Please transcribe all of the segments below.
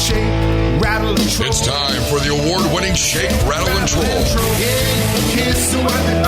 shake, rattle, and troll. It's time for the award-winning Shake, Rattle, and Troll. Yeah, here's the one that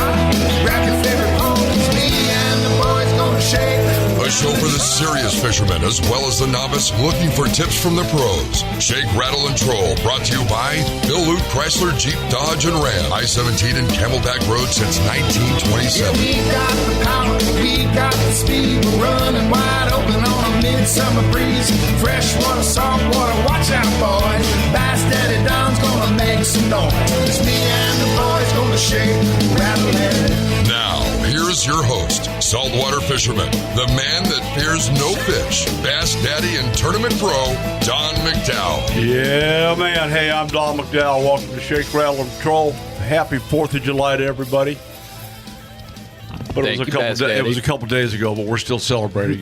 rock your favorite ponies. Me and the boys gonna shake. A show for the serious fishermen as well as the novice looking for tips from the pros. Shake, Rattle, and Troll, brought to you by Bill Luke Chrysler, Jeep, Dodge, and Ram. I-17 and Camelback Road since 1927. Yeah, we got the power, we got the speed. We're running wide open on a midsummer breeze. Freshwater, saltwater, watch out, boys. Bass Daddy Don's gonna make some noise. It's me and the boys gonna shake, rattle, and... Now, here's your host, saltwater fisherman, the man that fears no fish, Bass Daddy and Tournament Pro, Don McDowell. Yeah, man. Hey, I'm Don McDowell. Welcome to Shake, Rattle, and Troll. Happy 4th of July to everybody. But it was a couple days ago, but we're still celebrating.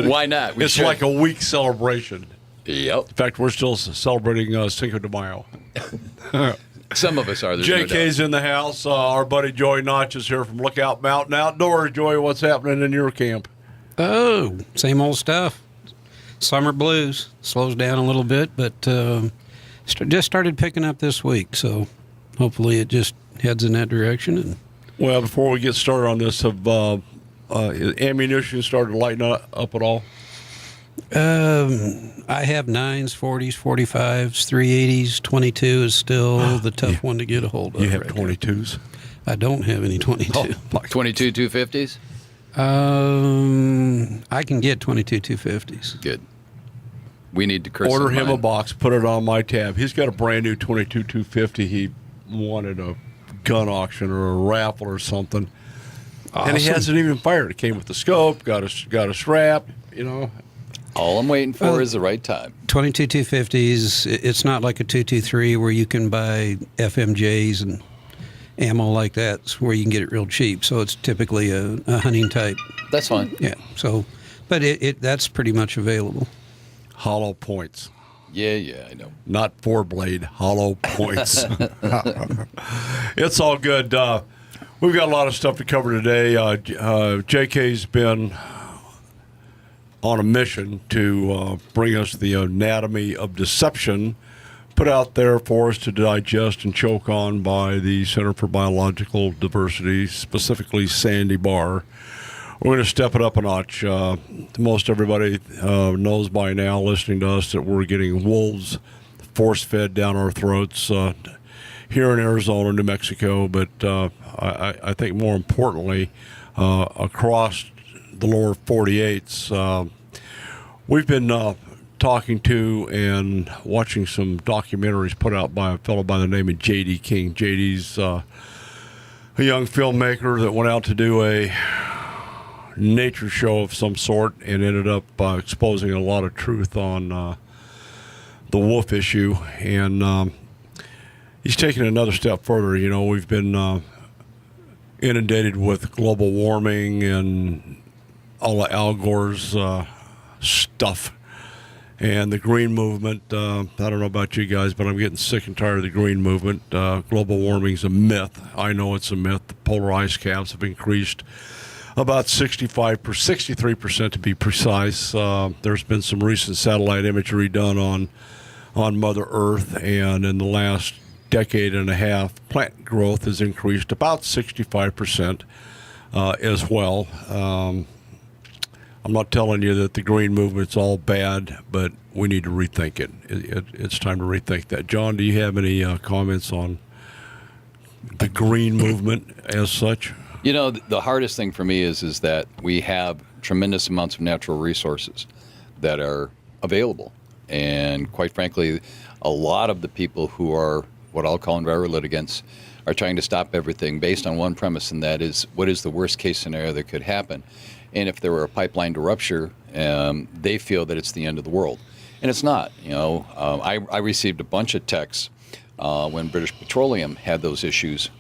Why not? It's like a week celebration. Yep. In fact, we're still celebrating Cinco de Mayo. Some of us are. JK's in the house. Our buddy Joey Notch is here from Lookout Mountain Outdoors. Joey, what's happening in your camp? Oh, same old stuff. Summer blues. Slows down a little bit, but just started picking up this week, so hopefully it just heads in that direction. And well, before we get started on this, have ammunition started to lighten up at all? I have 9s, 40s, 45s, 380s. 22 is still the tough one to get a hold of. You have 22s? I don't have any 22. 22 250s? I can get 22 250s. Good. We need to order him a box, put it on my tab. He's got a brand new 22 250. He wanted a gun auction or a raffle or something. Awesome. And he hasn't even fired. It came with the scope, got a strap, you know. All I'm waiting for is the right time. 22 250s, it's not like a 223 where you can buy FMJs and ammo like that. It's where you can get it real cheap. So it's typically a hunting type. That's fine. Yeah. So, but that's pretty much available. Hollow points. Yeah, I know. Not 4-blade, hollow points. It's all good. We've got a lot of stuff to cover today. JK's been on a mission to bring us the anatomy of deception put out there for us to digest and choke on by the Center for Biological Diversity, specifically Sandy Barr. We're going to step it up a notch. Most everybody knows by now, listening to us, that we're getting wolves force-fed down our throats here in Arizona, New Mexico, but I think more importantly, across the lower 48s. We've been talking to and watching some documentaries put out by a fellow by the name of J.D. King. J.D.'s a young filmmaker that went out to do a nature show of some sort and ended up exposing a lot of truth on the wolf issue. And he's taken another step further. You know, we've been inundated with global warming and all of Al Gore's stuff and the green movement. I don't know about you guys, but I'm getting sick and tired of the green movement. Global warming's a myth. I know it's a myth. The polar ice caps have increased about 63% to be precise. There's been some recent satellite imagery done on Mother Earth, and in the last decade and a half, plant growth has increased about 65% as well. I'm not telling you that the green movement's all bad, but we need to rethink it. It's time to rethink that. John, do you have any comments on the green movement as such? You know, the hardest thing for me is that we have tremendous amounts of natural resources that are available. And quite frankly, a lot of the people who are what I'll call environmental litigants are trying to stop everything based on one premise, and that is, what is the worst case scenario that could happen? And if there were a pipeline to rupture, they feel that it's the end of the world. And it's not. You know, I received a bunch of texts when British Petroleum had those issues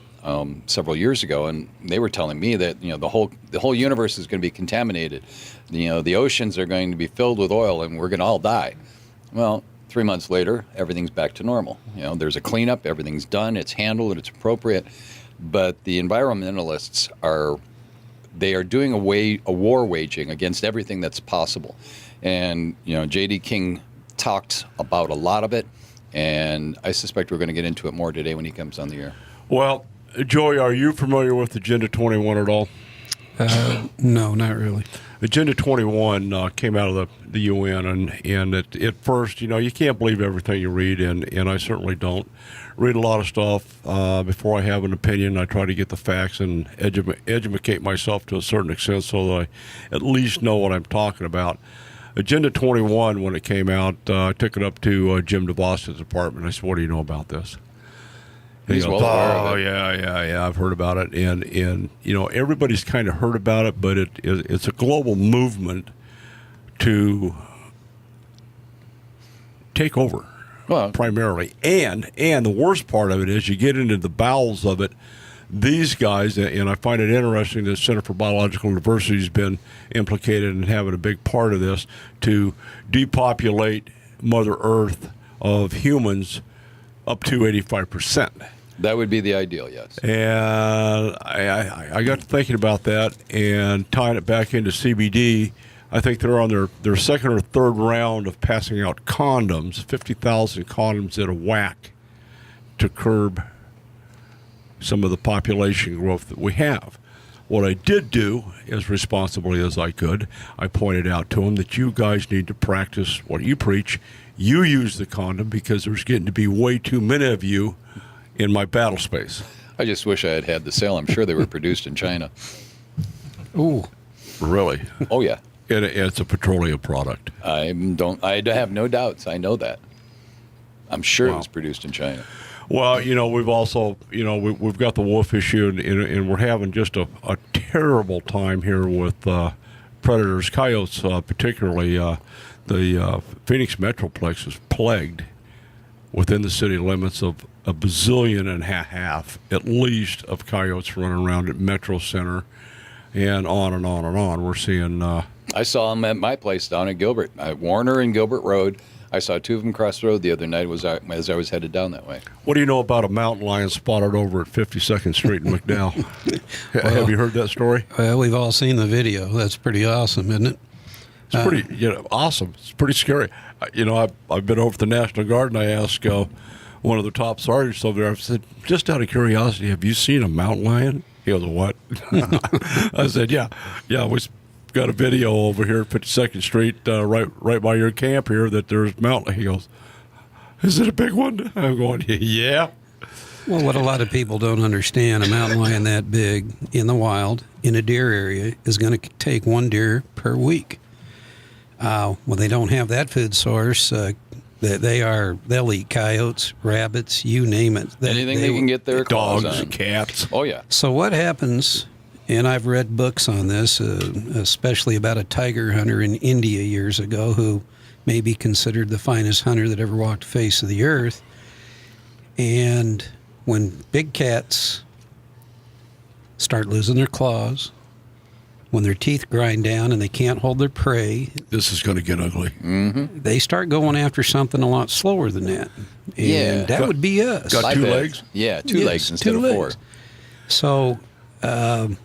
several years ago, and they were telling me that, you know, the whole universe is going to be contaminated. You know, the oceans are going to be filled with oil, and we're going to all die. Well, 3 months later, everything's back to normal. You know, there's a cleanup, everything's done, it's handled, it's appropriate. But the environmentalists are doing a war waging against everything that's possible. And, you know, J.D. King talked about a lot of it, and I suspect we're going to get into it more today when he comes on the air. Well, Joey, are you familiar with Agenda 21 at all? No, not really. Agenda 21 came out of the UN, and at first, you can't believe everything you read, and I certainly don't. Read a lot of stuff before I have an opinion. I try to get the facts and educate myself to a certain extent so that I at least know what I'm talking about. Agenda 21, when it came out, I took it up to Jim DeVos's department. I said, "What do you know about this?" He's well aware of it. Yeah, I've heard about it, and everybody's kind of heard about it, but it's a global movement to take over, primarily. And the worst part of it is you get into the bowels of it. These guys, and I find it interesting that Center for Biological Diversity has been implicated in having a big part of this to depopulate Mother Earth of humans up to 85%. That would be the ideal, yes. And I got to thinking about that and tying it back into CBD. I think they're on their second or third round of passing out condoms, 50,000 condoms at a whack to curb some of the population growth that we have. What I did do, as responsibly as I could, I pointed out to them that you guys need to practice what you preach. You use the condom because there's getting to be way too many of you in my battle space. I just wish I had the sale. I'm sure they were produced in China. Ooh. Really? Oh, yeah. It's a petroleum product. I have no doubts. I know that. I'm sure it was produced in China. Well, we've also, we've got the wolf issue, and we're having just a terrible time here with predators, coyotes particularly. The Phoenix Metroplex is plagued within the city limits of a bazillion and a half, at least, of coyotes running around at Metro Center and on and on and on. We're seeing... I saw them at my place down at Gilbert, Warner and Gilbert Road. I saw two of them cross the road the other night as I was headed down that way. What do you know about a mountain lion spotted over at 52nd Street in McDowell? Have you heard that story? Well, we've all seen the video. That's pretty awesome, isn't it? It's pretty awesome. It's pretty scary. I've been over at the National Guard, and I asked one of the top sergeants over there, I said, just out of curiosity, have you seen a mountain lion? He goes, what? I said, yeah, we've got a video over here at 52nd Street, right by your camp here, that there's mountain. He goes, is it a big one? I'm going, yeah. Well, what a lot of people don't understand, a mountain lion that big in the wild, in a deer area, is going to take one deer per week. Well, they don't have that food source. They'll eat coyotes, rabbits, you name it. Anything they can get their claws dogs, on. cats. Oh, yeah. So what happens, and I've read books on this, especially about a tiger hunter in India years ago who may be considered the finest hunter that ever walked the face of the earth. And when big cats start losing their claws, when their teeth grind down and they can't hold their prey, this is going to get ugly. Mm-hmm. They start going after something a lot slower than that. And that would be us. Got two legs? Yeah, two legs instead of four. So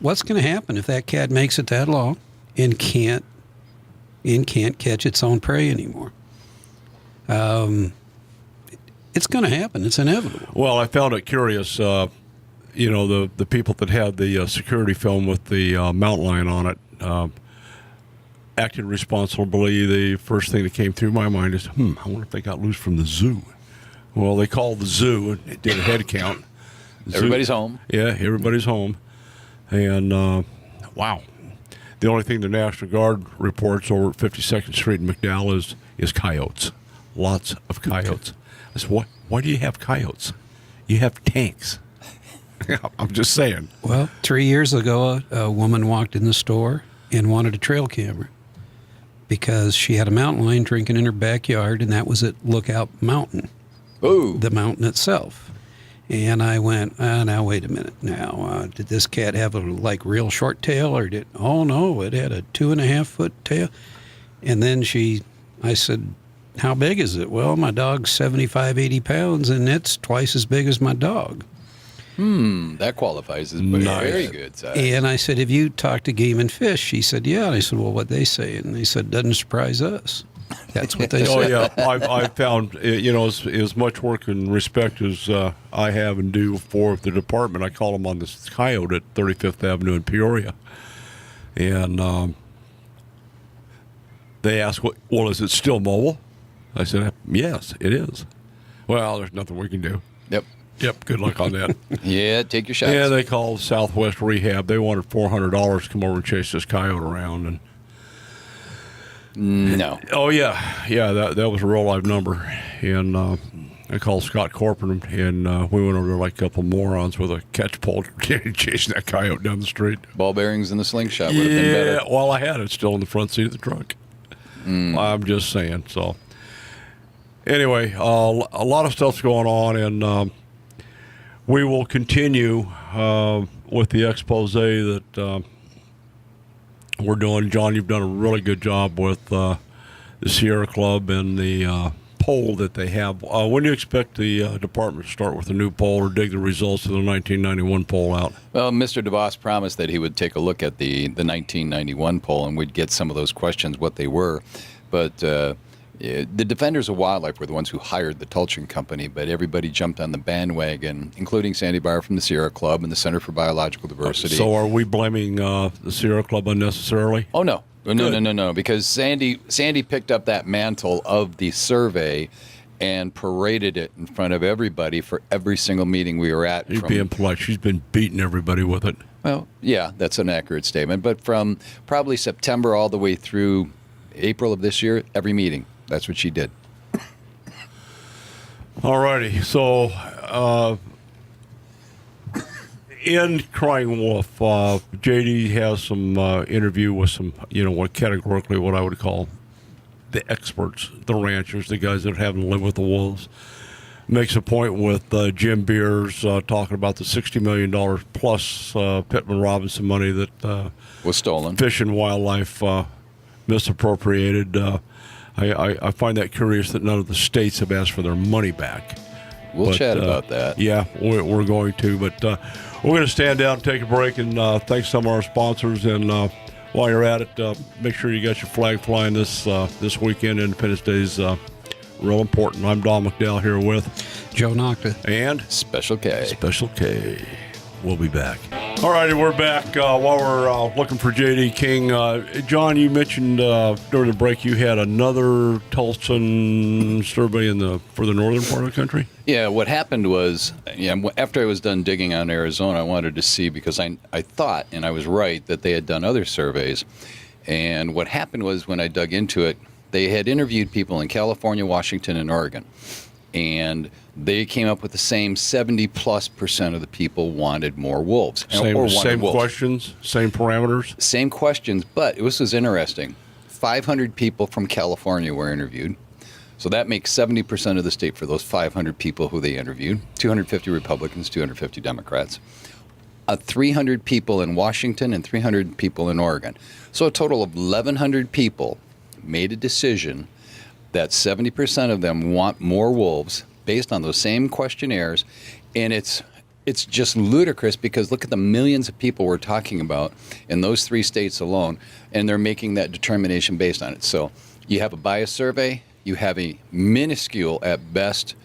what's going to happen if that cat makes it that long and can't catch its own prey anymore? It's going to happen. It's inevitable. Well, I found it curious. The people that had the security film with the mountain lion on it acted responsibly. The first thing that came through my mind is, I wonder if they got loose from the zoo. Well, they called the zoo and did a head count. Everybody's home. Yeah, everybody's home. And, wow. The only thing the National Guard reports over at 52nd Street in McDowell is coyotes. Lots of coyotes. I said, why do you have coyotes? You have tanks. I'm just saying. Well, 3 years ago, a woman walked in the store and wanted a trail camera because she had a mountain lion drinking in her backyard, and that was at Lookout Mountain. Ooh. The mountain itself. And I went, now, wait a minute. Now, did this cat have a, real short tail, or oh, no, it had a 2.5-foot tail. And then I said, how big is it? Well, my dog's 75, 80 pounds, and it's twice as big as my dog. That qualifies as very good size. And I said, have you talked to Game and Fish? She said, yeah. And I said, well, what'd they say? And they said, doesn't surprise us. That's what they Oh say. yeah, I found as much work and respect as I have and do for the department. I call them on this coyote at 35th Avenue in Peoria, and they asked, "Well, is it still mobile?" I said, "Yes, it is." Well, there's nothing we can do. Yep. Good luck on that. Yeah, take your shots. Yeah, they called Southwest Rehab. They wanted $400 to come over and chase this coyote around, and no. oh yeah, that was a real live number, and I called Scott Corcoran, and we went over there like a couple morons with a catch pole chasing that coyote down the street. Ball bearings in the slingshot would have been better. Well, I had it still in the front seat of the truck. I'm just saying. So anyway, a lot of stuff's going on, and we will continue with the expose that we're doing. John, you've done a really good job with the Sierra Club and the poll that they have. When do you expect the department to start with a new poll or dig the results of the 1991 poll out? Well, Mr. DeVos promised that he would take a look at the 1991 poll and we'd get some of those questions, what they were. But the Defenders of Wildlife were the ones who hired the Tulchin Company, but everybody jumped on the bandwagon, including Sandy Barr from the Sierra Club and the Center for Biological Diversity. So are we blaming the Sierra Club unnecessarily? Oh, no. No, because Sandy picked up that mantle of the survey and paraded it in front of everybody for every single meeting we were at. You're being polite. She's been beating everybody with it. Well, yeah, that's an accurate statement. But from probably September all the way through April of this year, every meeting, that's what she did. All righty. So in Crying Wolf, JD has some interview with some, categorically what I would call the experts, the ranchers, the guys that haven't lived with the wolves. Makes a point with Jim Beers talking about the $60 million plus Pittman Robinson money that was stolen. Fish and Wildlife misappropriated. I find that curious that none of the states have asked for their money back. We'll chat about that. Yeah, we're going to. But we're going to stand down and take a break and thank some of our sponsors. And while you're at it, make sure you got your flag flying this weekend. Independence Day is real important. I'm Don McDowell here with Joe Nocta. And Special K. Special K. We'll be back. All righty, we're back. While we're looking for J.D. King, John, you mentioned during the break you had another Tulchin survey for the northern part of the country? Yeah, what happened was, after I was done digging on Arizona, I wanted to see, because I thought, and I was right, that they had done other surveys. And what happened was, when I dug into it, they had interviewed people in California, Washington, and Oregon. And they came up with the same 70+% of the people wanted more wolves. Same wolves. Questions, same parameters? Same questions, but this was interesting. 500 people from California were interviewed. So that makes 70% of the state for those 500 people who they interviewed. 250 Republicans, 250 Democrats. 300 people in Washington and 300 people in Oregon. So a total of 1,100 people made a decision that 70% of them want more wolves based on those same questionnaires. And it's just ludicrous, because look at the millions of people we're talking about in those three states alone, and they're making that determination based on it. So you have a bias survey, you have a minuscule at best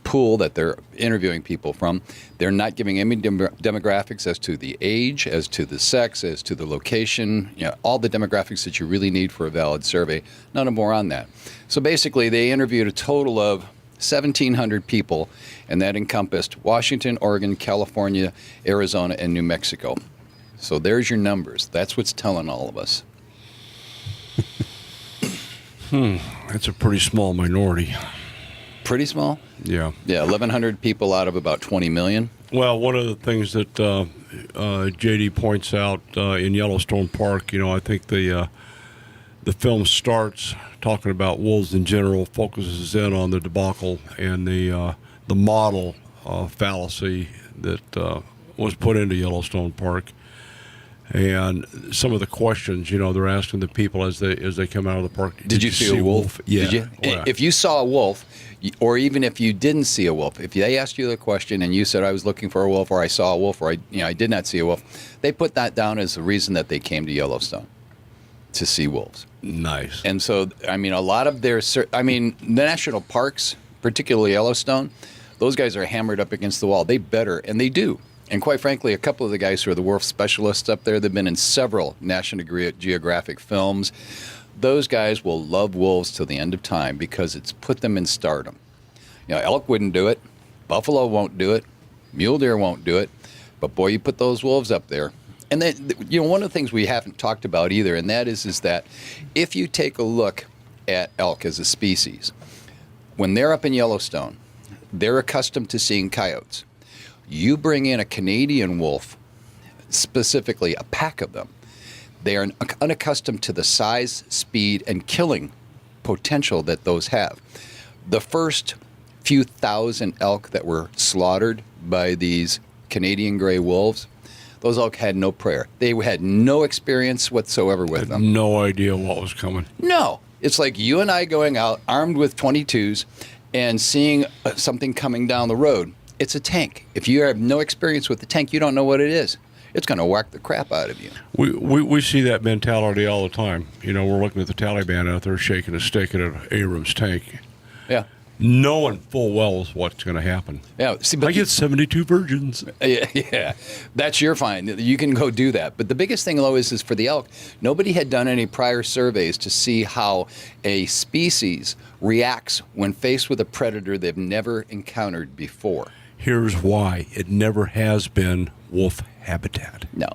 pool that they're interviewing people from. They're not giving any demographics as to the age, as to the sex, as to the location, all the demographics that you really need for a valid survey. None of them are on that. So basically, they interviewed a total of 1,700 people, and that encompassed Washington, Oregon, California, Arizona, and New Mexico. So there's your numbers. That's what's telling all of us. That's a pretty small minority. Pretty small? Yeah. Yeah, 1,100 people out of about 20 million. Well, one of the things that JD points out in Yellowstone Park, I think the film starts talking about wolves in general, focuses in on the debacle and the model fallacy that was put into Yellowstone Park. And some of the questions, they're asking the people as they come out of the park. Did you see a wolf? Yeah. Did you? If you saw a wolf, or even if you didn't see a wolf, if they asked you the question and you said, I was looking for a wolf, or I saw a wolf, or I did not see a wolf, they put that down as the reason that they came to Yellowstone. to see wolves. Nice. And so, I mean, a lot of the national parks, particularly Yellowstone, those guys are hammered up against the wall. They better, and they do. And quite frankly, a couple of the guys who are the wolf specialists up there, they've been in several National Geographic films. Those guys will love wolves till the end of time because it's put them in stardom. You know, elk wouldn't do it. Buffalo won't do it. Mule deer won't do it. But boy, you put those wolves up there. And then, you know, one of the things we haven't talked about either, and that is that if you take a look at elk as a species, when they're up in Yellowstone, they're accustomed to seeing coyotes. You bring in a Canadian wolf, specifically a pack of them, they are unaccustomed to the size, speed, and killing potential that those have. The first few thousand elk that were slaughtered by these Canadian gray wolves, those elk had no prayer. They had no experience whatsoever with them. No idea what was coming. No. It's like you and I going out armed with 22s and seeing something coming down the road. It's a tank. If you have no experience with the tank, you don't know what it is. It's going to whack the crap out of you. We see that mentality all the time. You know, we're looking at the Taliban out there shaking a stick at an Abrams tank. Yeah. Knowing full well what's going to happen. Yeah, see, but I get 72 virgins. Yeah, that's your fine. You can go do that. But the biggest thing, though, is for the elk, nobody had done any prior surveys to see how a species reacts when faced with a predator they've never encountered before. Here's why. It never has been wolf habitat. No.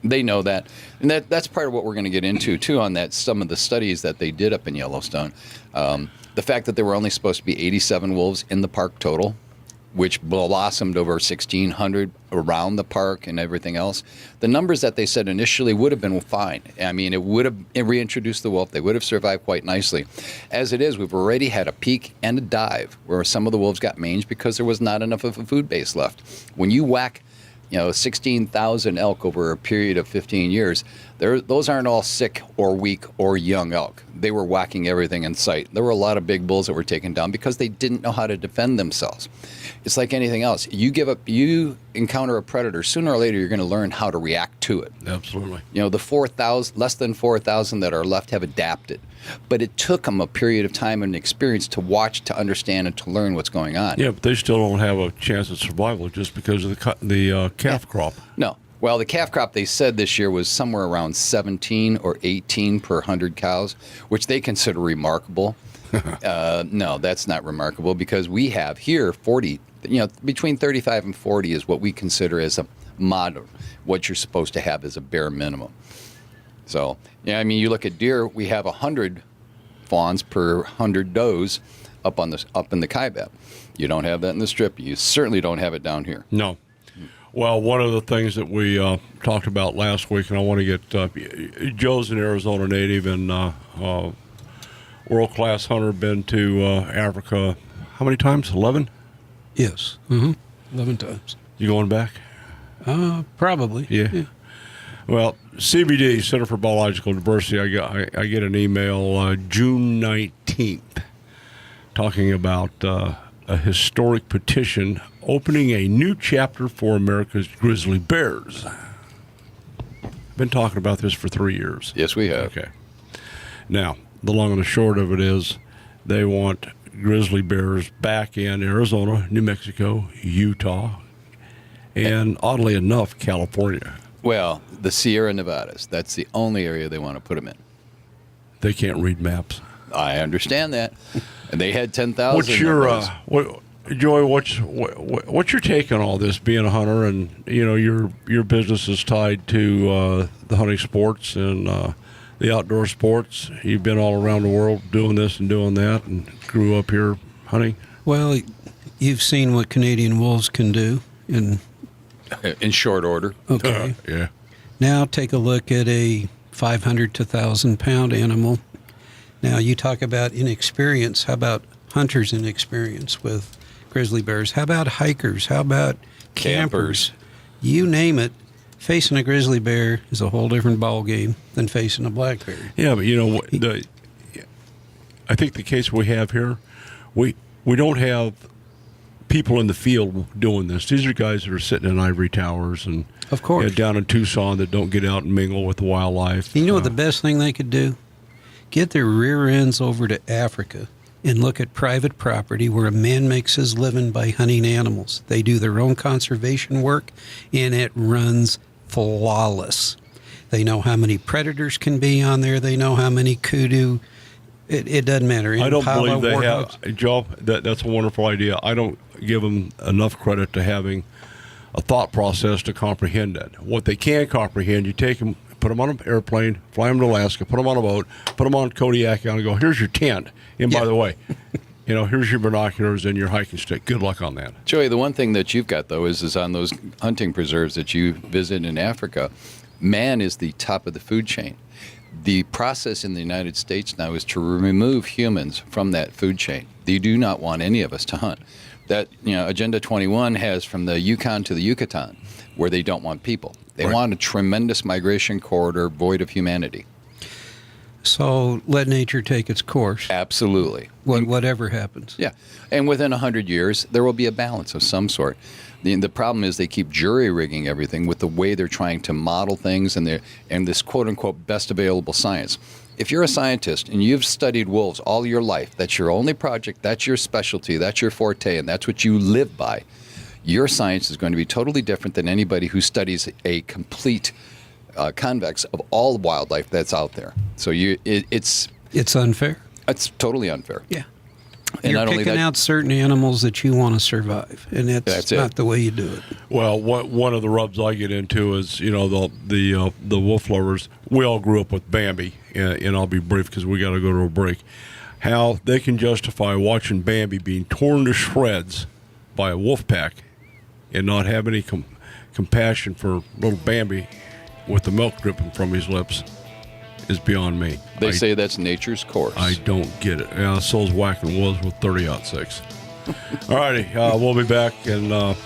They know that. And that's part of what we're going to get into, too, on that. Some of the studies that they did up in Yellowstone. The fact that there were only supposed to be 87 wolves in the park total, which blossomed over 1,600 around the park and everything else. The numbers that they said initially would have been fine. I mean, it would have reintroduced the wolf. They would have survived quite nicely. As it is, we've already had a peak and a dive where some of the wolves got mange because there was not enough of a food base left. When you whack 16,000 elk over a period of 15 years, those aren't all sick or weak or young elk. They were whacking everything in sight. There were a lot of big bulls that were taken down because they didn't know how to defend themselves. It's like anything else. You encounter a predator, sooner or later you're going to learn how to react to it. Absolutely. The less than 4,000 that are left have adapted. But it took them a period of time and experience to watch, to understand, and to learn what's going on. Yeah, but they still don't have a chance at survival just because of the calf crop. No. Well, the calf crop, they said this year, was somewhere around 17 or 18 per 100 cows, which they consider remarkable. No, that's not remarkable because we have here 40, between 35 and 40 is what we consider as a modern, what you're supposed to have as a bare minimum. So, yeah, I mean, you look at deer, we have 100 fawns per 100 does up in the Kaibab. You don't have that in the Strip. You certainly don't have it down here. No. Well, one of the things that we talked about last week, and I want to get Joe's an Arizona native and world-class hunter, been to Africa how many times? 11? Yes. 11 times. You going back? Probably. Yeah. Well, CBD, Center for Biological Diversity, I get an email June 19th talking about a historic petition opening a new chapter for America's grizzly bears. Been talking about this for 3 years. Yes, we have. Okay. Now, the long and the short of it is they want grizzly bears back in Arizona, New Mexico, Utah, and oddly enough, California. Well, the Sierra Nevadas, that's the only area they want to put them in. They can't read maps. I understand that. And they had 10,000. What's your Joy? What's your take on all this? Being a hunter, and your business is tied to the hunting sports and the outdoor sports. You've been all around the world doing this and doing that, and grew up here hunting. Well, you've seen what Canadian wolves can do in short order. Okay. Yeah. Now take a look at a 500 to 1,000 pound animal. Now you talk about inexperience. How about hunters' inexperience with grizzly bears? How about hikers? How about campers? You name it. Facing a grizzly bear is a whole different ball game than facing a black bear. Yeah, but I think the case we have here, we don't have people in the field doing this. These are guys that are sitting in ivory towers and Of course. down in Tucson that don't get out and mingle with the wildlife. You know what the best thing they could do? Get their rear ends over to Africa and look at private property where a man makes his living by hunting animals. They do their own conservation work, and it runs flawless. They know how many predators can be on there. They know how many kudu. It doesn't matter. I don't Impala, believe they warthogs. have, Joe, that's a wonderful idea. I don't give them enough credit to having a thought process to comprehend that. What they can comprehend, you take them, put them on an airplane, fly them to Alaska, put them on a boat, put them on Kodiak, and go, here's your tent. And by the way, here's your binoculars and your hiking stick. Good luck on that. Joey, the one thing that you've got, though, is on those hunting preserves that you visit in Africa, man is the top of the food chain. The process in the United States now is to remove humans from that food chain. They do not want any of us to hunt. That, Agenda 21 has from the Yukon to the Yucatan, where they don't want people. They want a tremendous migration corridor void of humanity. So let nature take its course. Absolutely. Whatever happens. Yeah. And within 100 years, there will be a balance of some sort. The problem is they keep jury-rigging everything with the way they're trying to model things and this quote-unquote best available science. If you're a scientist and you've studied wolves all your life, that's your only project, that's your specialty, that's your forte, and that's what you live by, your science is going to be totally different than anybody who studies a complete convex of all wildlife that's out there. So it's unfair. It's totally unfair. Yeah. And You're not only picking that, out certain animals that you want to survive, and that's not the way you do it. Well, one of the rubs I get into is, the wolf lovers. We all grew up with Bambi, and I'll be brief because we got to go to a break. How they can justify watching Bambi being torn to shreds by a wolf pack and not have any compassion for little Bambi with the milk dripping from his lips is beyond me. They say that's nature's course. I don't get it. Yeah, so's whacking wolves with 30-06. All righty, we'll be back in a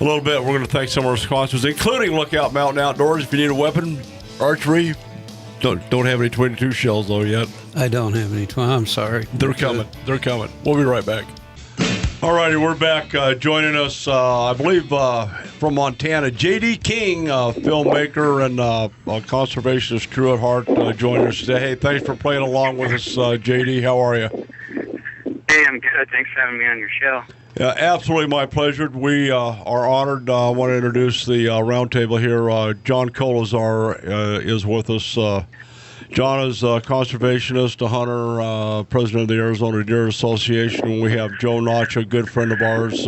little bit. We're going to thank some of our sponsors, including Lookout Mountain Outdoors. If you need a weapon, archery, don't have any 22 shells though yet. I don't have any. I'm sorry. They're coming. They're coming. We'll be right back. All righty, we're back. Joining us, I believe, from Montana, J.D. King, filmmaker and conservationist, true at heart, joining us today. Hey, thanks for playing along with us, J.D. How are you? Hey, I'm good. Thanks for having me on your show. Yeah, absolutely my pleasure. We are honored. I want to introduce the roundtable here. John Colazar is with us. John is a conservationist, a hunter, president of the Arizona Deer Association. We have Joe Notch, a good friend of ours,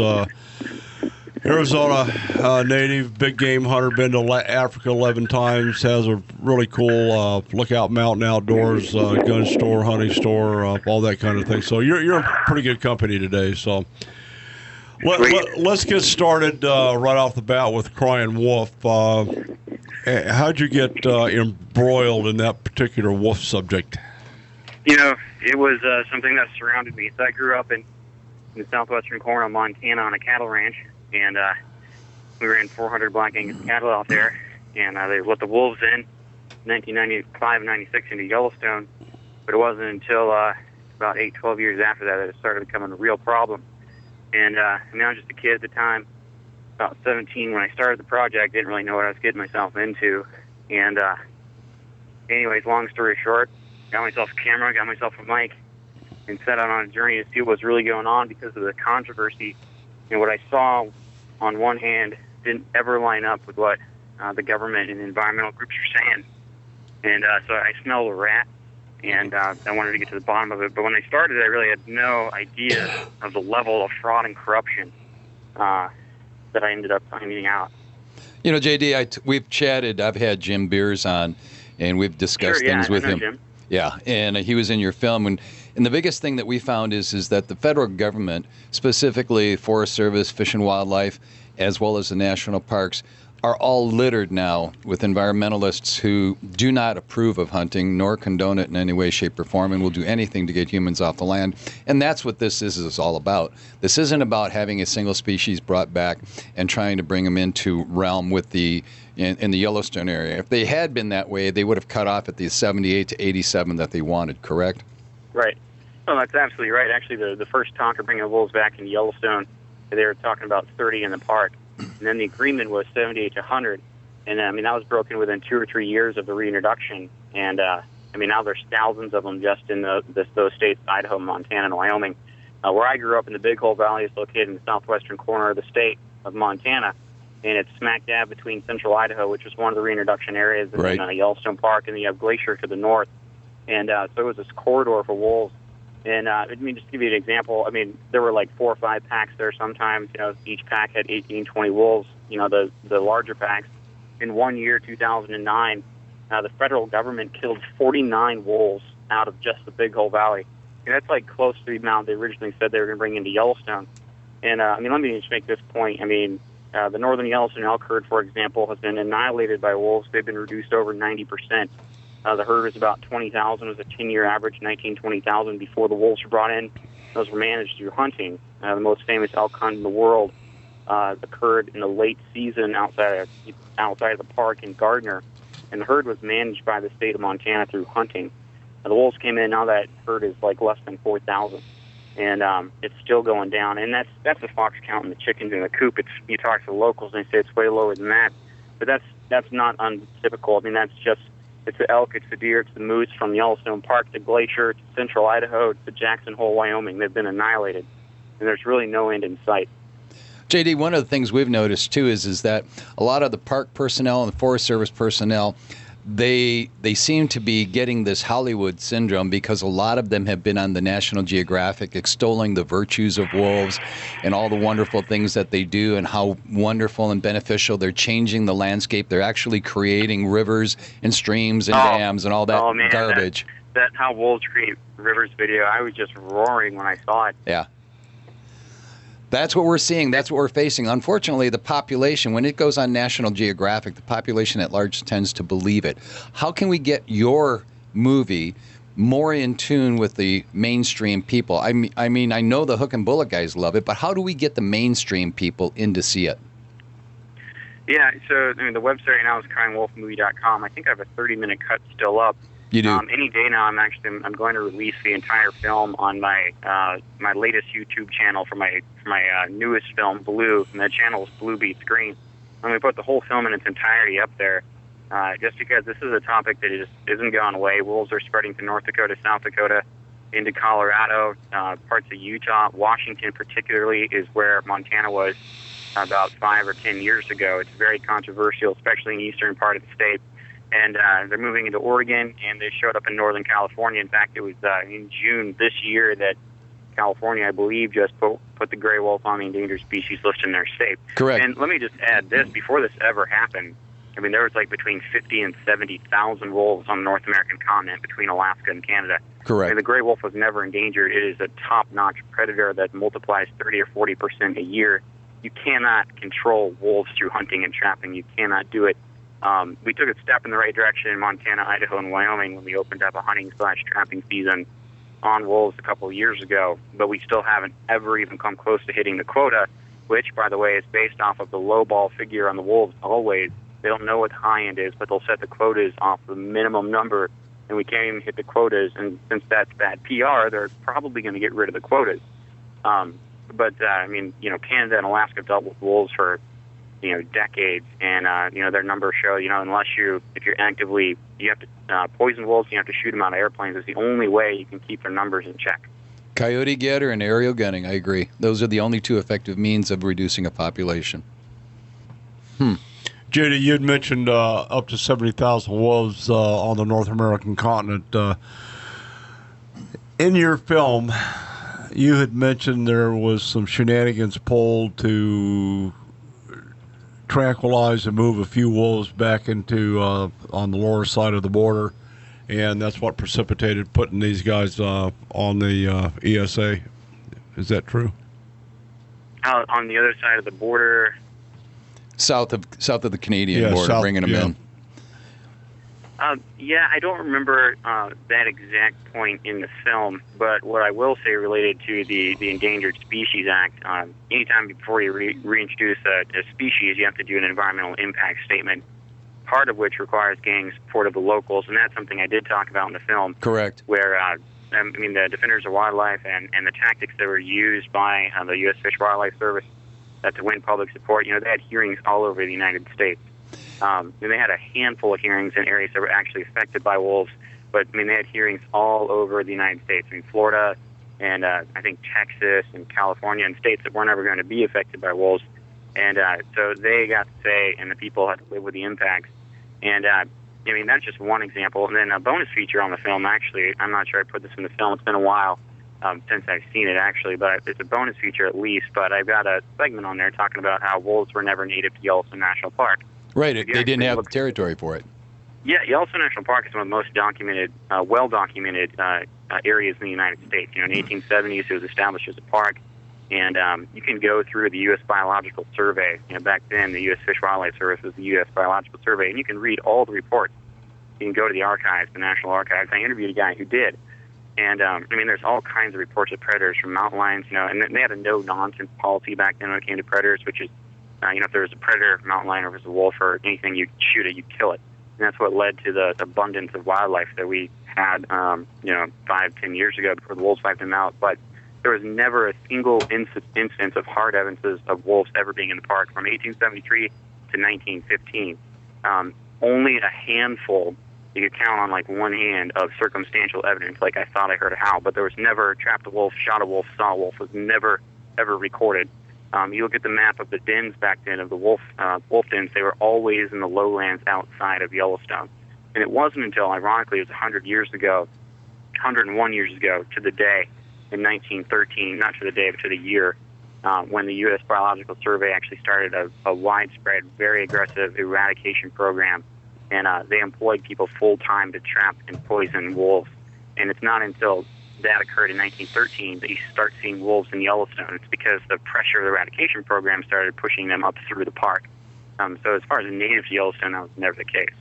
Arizona native, big game hunter, been to Africa 11 times, has a really cool Lookout Mountain Outdoors, gun store, hunting store, all that kind of thing. So you're pretty good company today. So let's get started right off the bat with Crying Wolf. How'd you get embroiled in that particular wolf subject? It was something that surrounded me. So I grew up in the southwestern corner of Montana on a cattle ranch, and we ran 400 Black Angus cattle out there, and they let the wolves in 1995 and 96 into Yellowstone, but it wasn't until about 12 years after that it started becoming a real problem. And I was just a kid at the time, about 17 when I started the project. Didn't really know what I was getting myself into. And anyways, long story short, got myself a camera, got myself a mic, and set out on a journey to see what was really going on because of the controversy. And what I saw on one hand didn't ever line up with what the government and environmental groups are saying. And so I smelled a rat, and I wanted to get to the bottom of it. But when I started, I really had no idea of the level of fraud and corruption that I ended up finding out. JD, we've chatted. I've had Jim Beers on, and we've discussed things with him. Jim. Yeah, and he was in your film. And the biggest thing that we found is that the federal government, specifically Forest Service, Fish and Wildlife, as well as the national parks, are all littered now with environmentalists who do not approve of hunting nor condone it in any way, shape, or form, and will do anything to get humans off the land. And that's what this is all about. This isn't about having a single species brought back and trying to bring them into realm with in the Yellowstone area. If they had been that way, they would have cut off at the 78 to 87 that they wanted, correct? Right. Oh, that's absolutely right. Actually, the first talk of bringing wolves back in Yellowstone, they were talking about 30 in the park, and then the agreement was 78 to 100. And I mean, that was broken within 2 or 3 years of the reintroduction. And I mean, now there's thousands of them just in those states, Idaho, Montana, and Wyoming. Where I grew up in the Big Hole Valley is located in the southwestern corner of the state of Montana, and it's smack dab between central Idaho, which is one of the reintroduction areas, and right. then Yellowstone Park, and then you have Glacier to the north. And so it was this corridor for wolves. And I mean, just to give you an example, I mean, there were like 4 or 5 packs there sometimes. You know, each pack had 18, 20 wolves, you know, the larger packs. In 1 year, 2009, the federal government killed 49 wolves out of just the Big Hole Valley. And that's like close to the amount they originally said they were going to bring into Yellowstone. And I mean, let me just make this point. I mean, the northern Yellowstone elk herd, for example, has been annihilated by wolves. They've been reduced over 90%. The herd was about 20,000. It was a 10-year average, 20,000 before the wolves were brought in. Those were managed through hunting. The most famous elk hunt in the world occurred in the late season outside of the park in Gardner, and the herd was managed by the state of Montana through hunting. The wolves came in. Now that herd is like less than 4,000, and it's still going down. And that's the fox count and the chickens in the coop. You talk to the locals and they say it's way lower than that, but that's not untypical. I mean, it's the elk, it's the deer, it's the moose from Yellowstone Park to Glacier to central Idaho to Jackson Hole, Wyoming. They've been annihilated, and there's really no end in sight. JD, one of the things we've noticed too is that a lot of the park personnel and the Forest Service personnel, they seem to be getting this Hollywood syndrome because a lot of them have been on the National Geographic extolling the virtues of wolves and all the wonderful things that they do and how wonderful and beneficial they're changing the landscape. They're actually creating rivers and streams and dams and all that garbage. That How Wolves Create Rivers video, I was just roaring when I saw it. Yeah. That's what we're seeing. That's what we're facing. Unfortunately, the population, when it goes on National Geographic, the population at large tends to believe it. How can we get your movie more in tune with the mainstream people? I mean, I know the hook and bullet guys love it, but how do we get the mainstream people in to see it? Yeah, so I mean, the website right now is cryingwolfmovie.com. I think I have a 30-minute cut still up. You do. Any day now, I'm going to release the entire film on my my latest YouTube channel for my newest film, Blue, and that channel is Blue Beats Green. I'm going to put the whole film in its entirety up there, just because this is a topic that just isn't going away. Wolves are spreading to North Dakota, South Dakota, into Colorado, parts of Utah. Washington particularly is where Montana was about 5 or 10 years ago. It's very controversial, especially in the eastern part of the state. And they're moving into Oregon, and they showed up in Northern California. In fact, it was in June this year that California, I believe, just put the gray wolf on the endangered species list in their state. Correct. And let me just add this. Before this ever happened, I mean, there was like between 50 and 70,000 wolves on the North American continent between Alaska and Canada. Correct. And the gray wolf was never endangered. It is a top-notch predator that multiplies 30 or 40% a year. You cannot control wolves through hunting and trapping. You cannot do it. We took a step in the right direction in Montana, Idaho, and Wyoming when we opened up a hunting/trapping season on wolves a couple of years ago, but we still haven't ever even come close to hitting the quota, which, by the way, is based off of the low ball figure on the wolves always. They don't know what the high end is, but they'll set the quotas off the minimum number, and we can't even hit the quotas, and since that's bad PR, they're probably going to get rid of the quotas. But I mean, Canada and Alaska have dealt with wolves for decades, and their numbers show, if you're actively, you have to poison wolves, you have to shoot them out of airplanes. It's the only way you can keep their numbers in check. Coyote getter and aerial gunning, I agree. Those are the only two effective means of reducing a population. JD, you'd mentioned up to 70,000 wolves on the North American continent. In your film, you had mentioned there was some shenanigans pulled to tranquilize and move a few wolves back into on the lower side of the border, and that's what precipitated putting these guys on the ESA. Is that true? Out on the other side of the border, south of the Canadian border, bringing them in. I don't remember that exact point in the film, but what I will say related to the Endangered Species Act, anytime before you reintroduce a species, you have to do an environmental impact statement, part of which requires getting support of the locals, and that's something I did talk about in the film. Correct. Where the Defenders of Wildlife and the tactics that were used by the U.S. Fish and Wildlife Service to win public support. They had hearings all over the United States. And they had a handful of hearings in areas that were actually affected by wolves, but they had hearings all over the United States. Florida and I think Texas and California and states that weren't ever going to be affected by wolves. And so they got to say, and the people had to live with the impacts. And that's just one example. And then a bonus feature on the film, actually, I'm not sure I put this in the film. It's been a while since I've seen it, actually, but it's a bonus feature at least. But I've got a segment on there talking about how wolves were never native to Yellowstone National Park. Right, they didn't have the territory for it. Yeah, Yellowstone National Park is one of the most documented, well-documented areas in the United States. In the 1870s, it was established as a park. And you can go through the U.S. Biological Survey. Back then, the U.S. Fish and Wildlife Service was the U.S. Biological Survey, and you can read all the reports. You can go to the archives, the National Archives. I interviewed a guy who did. And, there's all kinds of reports of predators from mountain lions, and they had a no-nonsense policy back then when it came to predators, which is, if there was a predator, mountain lion, or if it was a wolf, or anything, you shoot it, you kill it. And that's what led to the abundance of wildlife that we had, 5-10 years ago before the wolves wiped them out. But there was never a single instance of hard evidences of wolves ever being in the park from 1873 to 1915. Only a handful, you could count on like one hand, of circumstantial evidence, like I thought I heard a howl, but there was never trapped a wolf, shot a wolf, saw a wolf, was never, ever recorded. You look at the map of the dens back then, of the wolf dens, they were always in the lowlands outside of Yellowstone. And it wasn't until, ironically, it was 101 years ago to the day, in 1913, not to the day, but to the year, when the U.S. Biological Survey actually started a widespread, very aggressive eradication program. And they employed people full-time to trap and poison wolves. And it's not until that occurred in 1913 that you start seeing wolves in Yellowstone. It's because the pressure of the eradication program started pushing them up through the park. So as far as native to Yellowstone, that was never the case.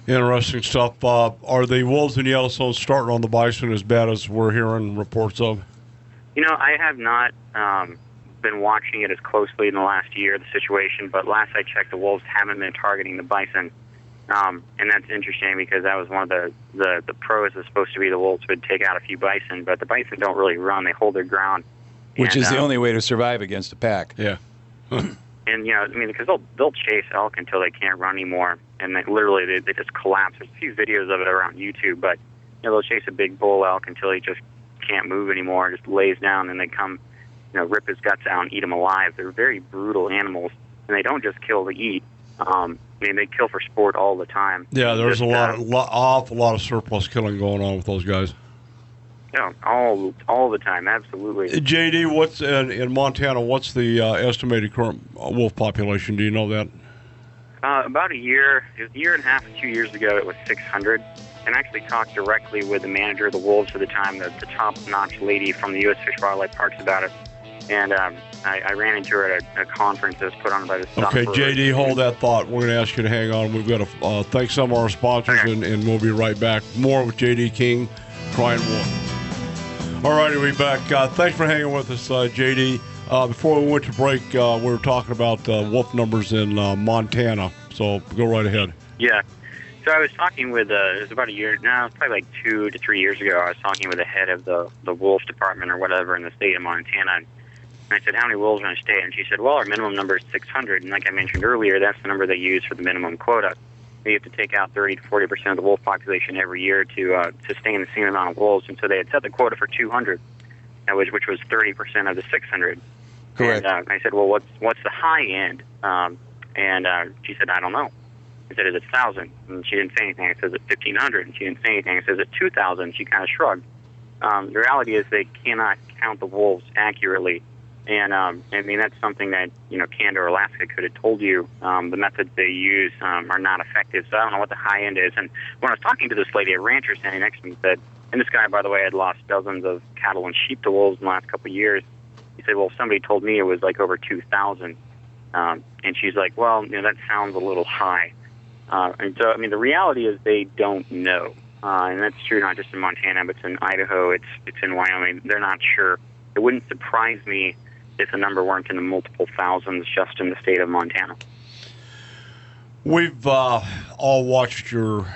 Interesting stuff. Are the wolves in Yellowstone starting on the bison as bad as we're hearing reports of? I have not been watching it as closely in the last year, the situation, but last I checked, the wolves haven't been targeting the bison. And that's interesting because that was one of the pros was supposed to be the wolves would take out a few bison, but the bison don't really run. They hold their ground. Which is the only way to survive against a pack. Yeah. And, because they'll chase elk until they can't run anymore, and they just collapse. There's a few videos of it around YouTube, but, they'll chase a big bull elk until he just can't move anymore, just lays down, and they come, rip his guts out and eat him alive. They're very brutal animals, and they don't just kill to eat. They kill for sport all the time. Yeah, there's awful lot of surplus killing going on with those guys. Yeah, all the time, absolutely. JD, what's in Montana? What's the estimated current wolf population? Do you know that? About a year and a half, 2 years ago, it was 600. And I actually talked directly with the manager of the wolves for the time, the top-notch lady from the U.S. Fish and Wildlife Parks about it. And I ran into her at a conference that was put on by the Okay, JD, hold that thought. We're going to ask you to hang on. We've got to thank some of our sponsors, okay, and we'll be right back. More with JD King, Crying Wolf. All righty, we're back. Thanks for hanging with us, JD. Before we went to break, we were talking about wolf numbers in Montana. So go right ahead. Yeah. So I was talking with, it was about a year, no, probably like 2 to 3 years ago, I was talking with the head of the wolf department or whatever in the state of Montana. And I said, how many wolves are in a state? And she said, well, our minimum number is 600. And like I mentioned earlier, that's the number they use for the minimum quota. You have to take out 30 to 40% of the wolf population every year to sustain the same amount of wolves. And so they had set the quota for 200, which was 30% of the 600. Correct. And I said, well, what's the high end? And she said, I don't know. I said, is it 1,000? And she didn't say anything. I said, is it 1,500? And she didn't say anything. I said, is it 2,000? She kind of shrugged. The reality is they cannot count the wolves accurately. And, that's something that, Canada or Alaska could have told you. The methods they use are not effective. So I don't know what the high end is. And when I was talking to this lady, a rancher standing next to me said, and this guy, by the way, had lost dozens of cattle and sheep to wolves in the last couple of years. He said, well, somebody told me it was like over 2,000. And she's like, well, that sounds a little high. And so, the reality is they don't know. And that's true not just in Montana, but it's in Idaho, it's in Wyoming. They're not sure. It wouldn't surprise me if the number weren't in the multiple thousands just in the state of Montana. We've all watched your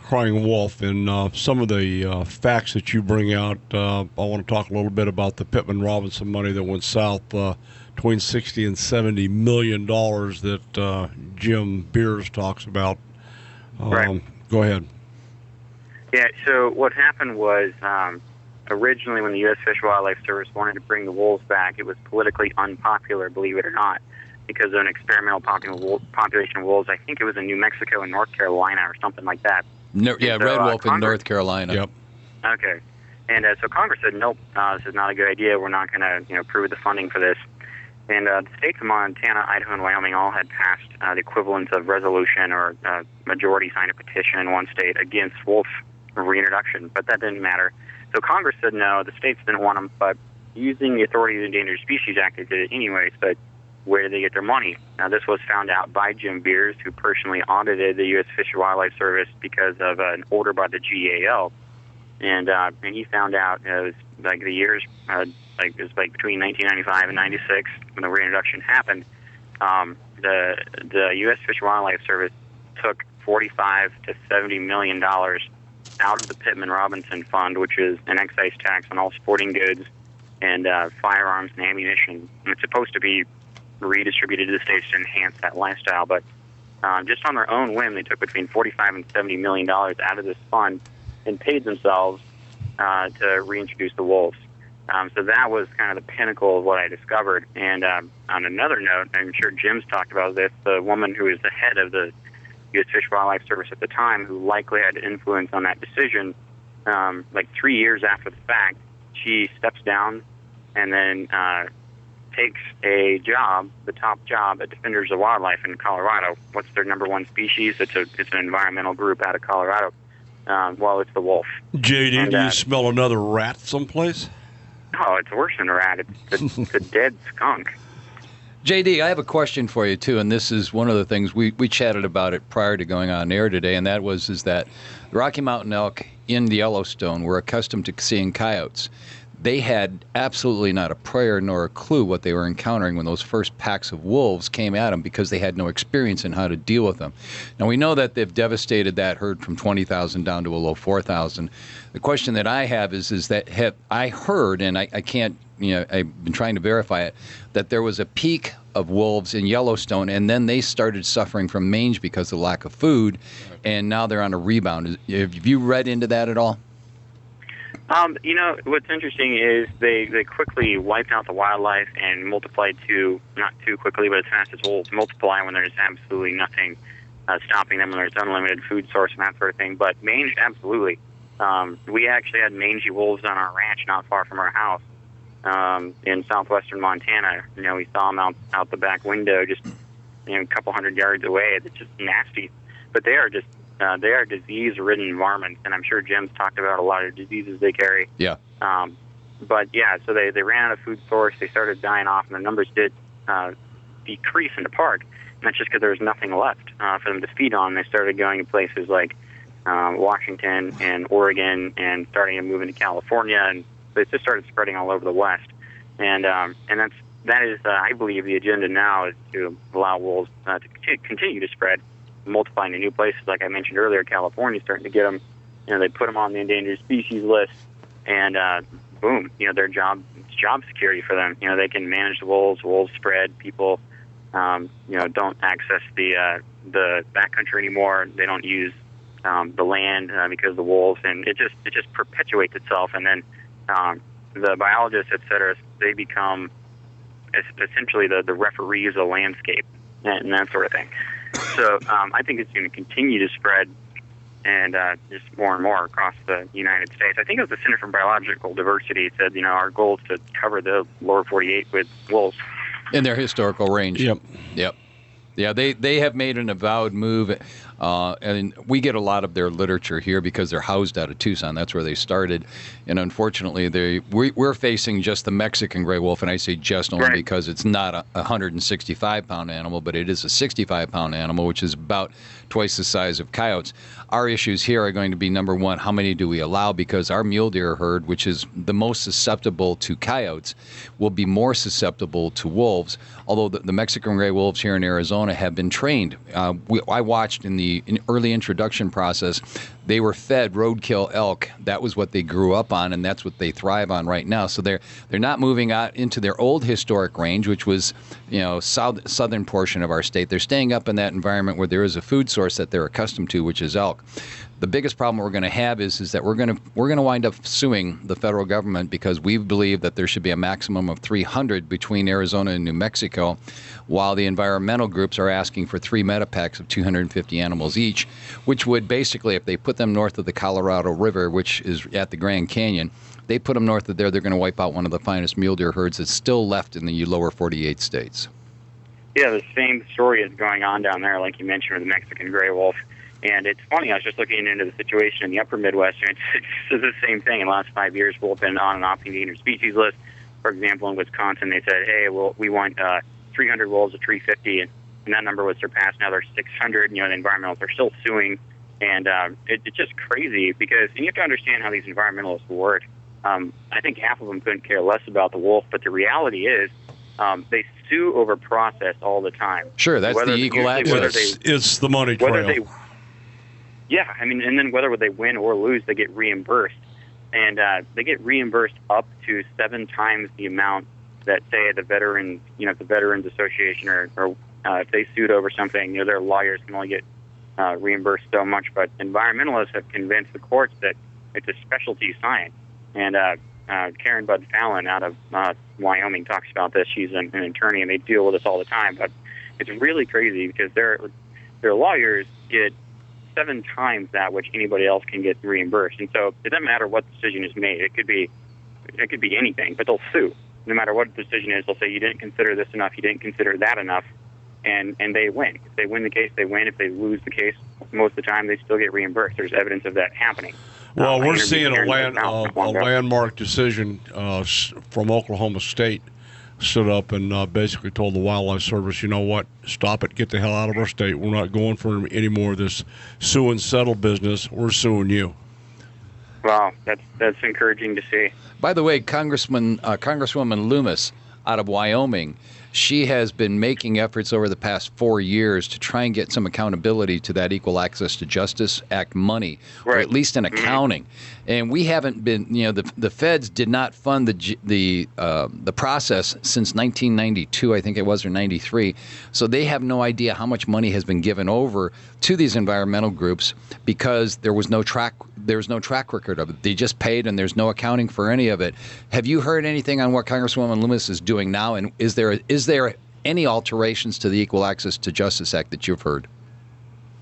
crying wolf and some of the facts that you bring out. I want to talk a little bit about the Pittman Robinson money that went south, between $60 and $70 million that Jim Beers talks about. Right. Go ahead. Yeah, so what happened was originally when the U.S. Fish and Wildlife Service wanted to bring the wolves back, it was politically unpopular, believe it or not, because of an experimental population of wolves. I think it was in New Mexico and North Carolina or something like that. Red wolf in North Carolina. Yep. Okay. And so Congress said, nope, this is not a good idea. We're not going to approve the funding for this. And the states of Montana, Idaho, and Wyoming all had passed the equivalent of resolution or majority signed a petition in one state against wolf reintroduction, but that didn't matter. So Congress said no, the states didn't want them, but using the authority of the Endangered Species Act, they did it anyways. But where did they get their money? Now, this was found out by Jim Beers, who personally audited the U.S. Fish and Wildlife Service because of an order by the GAL. And he found out it was like the years, it was like between 1995 and 96 when the reintroduction happened. The U.S. Fish and Wildlife Service took $45 to $70 million out of the Pittman Robinson Fund, which is an excise tax on all sporting goods and firearms and ammunition. And it's supposed to be redistributed to the states to enhance that lifestyle, but just on their own whim, they took between $45 and $70 million out of this fund and paid themselves to reintroduce the wolves. So that was kind of the pinnacle of what I discovered. And on another note, I'm sure Jim's talked about this, the woman who was the head of the U.S. Fish and Wildlife Service at the time, who likely had influence on that decision, like 3 years after the fact, she steps down and then takes a job, the top job at Defenders of Wildlife in Colorado. What's their number one species? It's an environmental group out of Colorado. Well, it's the wolf. JD, and, do you smell another rat someplace? Oh, it's worse than a rat. It's a dead skunk. JD, I have a question for you, too, and this is one of the things we chatted about it prior to going on air today, and that was that the Rocky Mountain elk in the Yellowstone were accustomed to seeing coyotes. They had absolutely not a prayer nor a clue what they were encountering when those first packs of wolves came at them because they had no experience in how to deal with them. Now, we know that they've devastated that herd from 20,000 down to a low 4,000. The question that I have is that I heard, and I can't, I've been trying to verify it, that there was a peak of wolves in Yellowstone, and then they started suffering from mange because of lack of food, and now they're on a rebound. Have you read into that at all? What's interesting is they quickly wiped out the wildlife and multiplied not too quickly, but as fast as wolves multiply when there's absolutely nothing stopping them, when there's unlimited food source and that sort of thing. But mange, absolutely. We actually had mangy wolves on our ranch not far from our house in southwestern Montana. We saw them out the back window just a couple hundred yards away. It's just nasty. But they are just they are disease-ridden varmints, and I'm sure Jim's talked about a lot of diseases they carry. Yeah. But yeah, so they ran out of food source. They started dying off, and the numbers did decrease in the park. And that's just because there was nothing left for them to feed on. They started going to places like Washington and Oregon, and starting to move into California, and it just started spreading all over the West. And that is I believe the agenda now is to allow wolves to continue to spread, multiplying to new places. Like I mentioned earlier, California's starting to get them. They put them on the endangered species list, and boom, their job security for them. They can manage the wolves. Wolves spread. People, don't access the backcountry anymore. They don't use the land because of the wolves, and it just perpetuates itself. And then the biologists, et cetera, they become essentially the referees of the landscape and that sort of thing. So I think it's going to continue to spread, and just more and more across the United States. I think it was the Center for Biological Diversity said, our goal is to cover the lower 48 with wolves. In their historical range. Yep. Yeah, they have made an avowed move, and we get a lot of their literature here because they're housed out of Tucson. That's where they started, and unfortunately, we're facing just the Mexican gray wolf, and I say just only because it's not a 165-pound animal, but it is a 65-pound animal, which is about twice the size of coyotes. Our issues here are going to be, number one, how many do we allow? Because our mule deer herd, which is the most susceptible to coyotes, will be more susceptible to wolves, although the Mexican gray wolves here in Arizona have been trained. I watched in the early introduction process They were fed roadkill elk. That was what they grew up on, and that's what they thrive on right now. So they're not moving out into their old historic range, which was, southern portion of our state. They're staying up in that environment where there is a food source that they're accustomed to, which is elk. The biggest problem we're going to have is that we're going to wind up suing the federal government because we believe that there should be a maximum of 300 between Arizona and New Mexico, while the environmental groups are asking for 3 metapacks of 250 animals each, which would basically, if they put them north of the Colorado River, which is at the Grand Canyon, they put them north of there, they're going to wipe out one of the finest mule deer herds that's still left in the lower 48 states. Yeah, the same story is going on down there, like you mentioned, with the Mexican gray wolf. And it's funny, I was just looking into the situation in the upper Midwest, and it's the same thing. In the last 5 years, we've been on and off the endangered species list. For example, in Wisconsin, they said, hey, well, we want 300 wolves to 350, and that number was surpassed. Now there's 600. The environmentalists are still suing, and it's just crazy because and you have to understand how these environmentalists work. I think half of them couldn't care less about the wolf, but the reality is they sue over process all the time. Sure, that's the equal access. It's the money trail. Yeah, I mean, and then whether they win or lose, they get reimbursed. And they get reimbursed up to 7 times the amount that, say, the Veterans Association or if they sued over something, their lawyers can only get reimbursed so much. But environmentalists have convinced the courts that it's a specialty science. And Karen Bud Fallon out of Wyoming talks about this. She's an attorney, and they deal with this all the time. But it's really crazy because their lawyers get 7 times that which anybody else can get reimbursed. And so it doesn't matter what decision is made. It could be anything, but they'll sue. No matter what the decision is, they'll say you didn't consider this enough, you didn't consider that enough, and they win. If they win the case, they win. If they lose the case, most of the time they still get reimbursed. There's evidence of that happening. Well, we're seeing a landmark decision from Oklahoma State stood up and basically told the Wildlife Service, you know what, stop it, get the hell out of our state. We're not going for any more of this sue and settle business. We're suing you. Wow, that's encouraging to see. By the way, Congresswoman Loomis out of Wyoming, she has been making efforts over the past 4 years to try and get some accountability to that Equal Access to Justice Act money, or at least an accounting. And we haven't been, the feds did not fund the process since 1992, I think it was, or 93. So they have no idea how much money has been given over to these environmental groups because there was no track record of it. They just paid, and there's no accounting for any of it. Have you heard anything on what Congresswoman Loomis is doing now? And is there any alterations to the Equal Access to Justice Act that you've heard?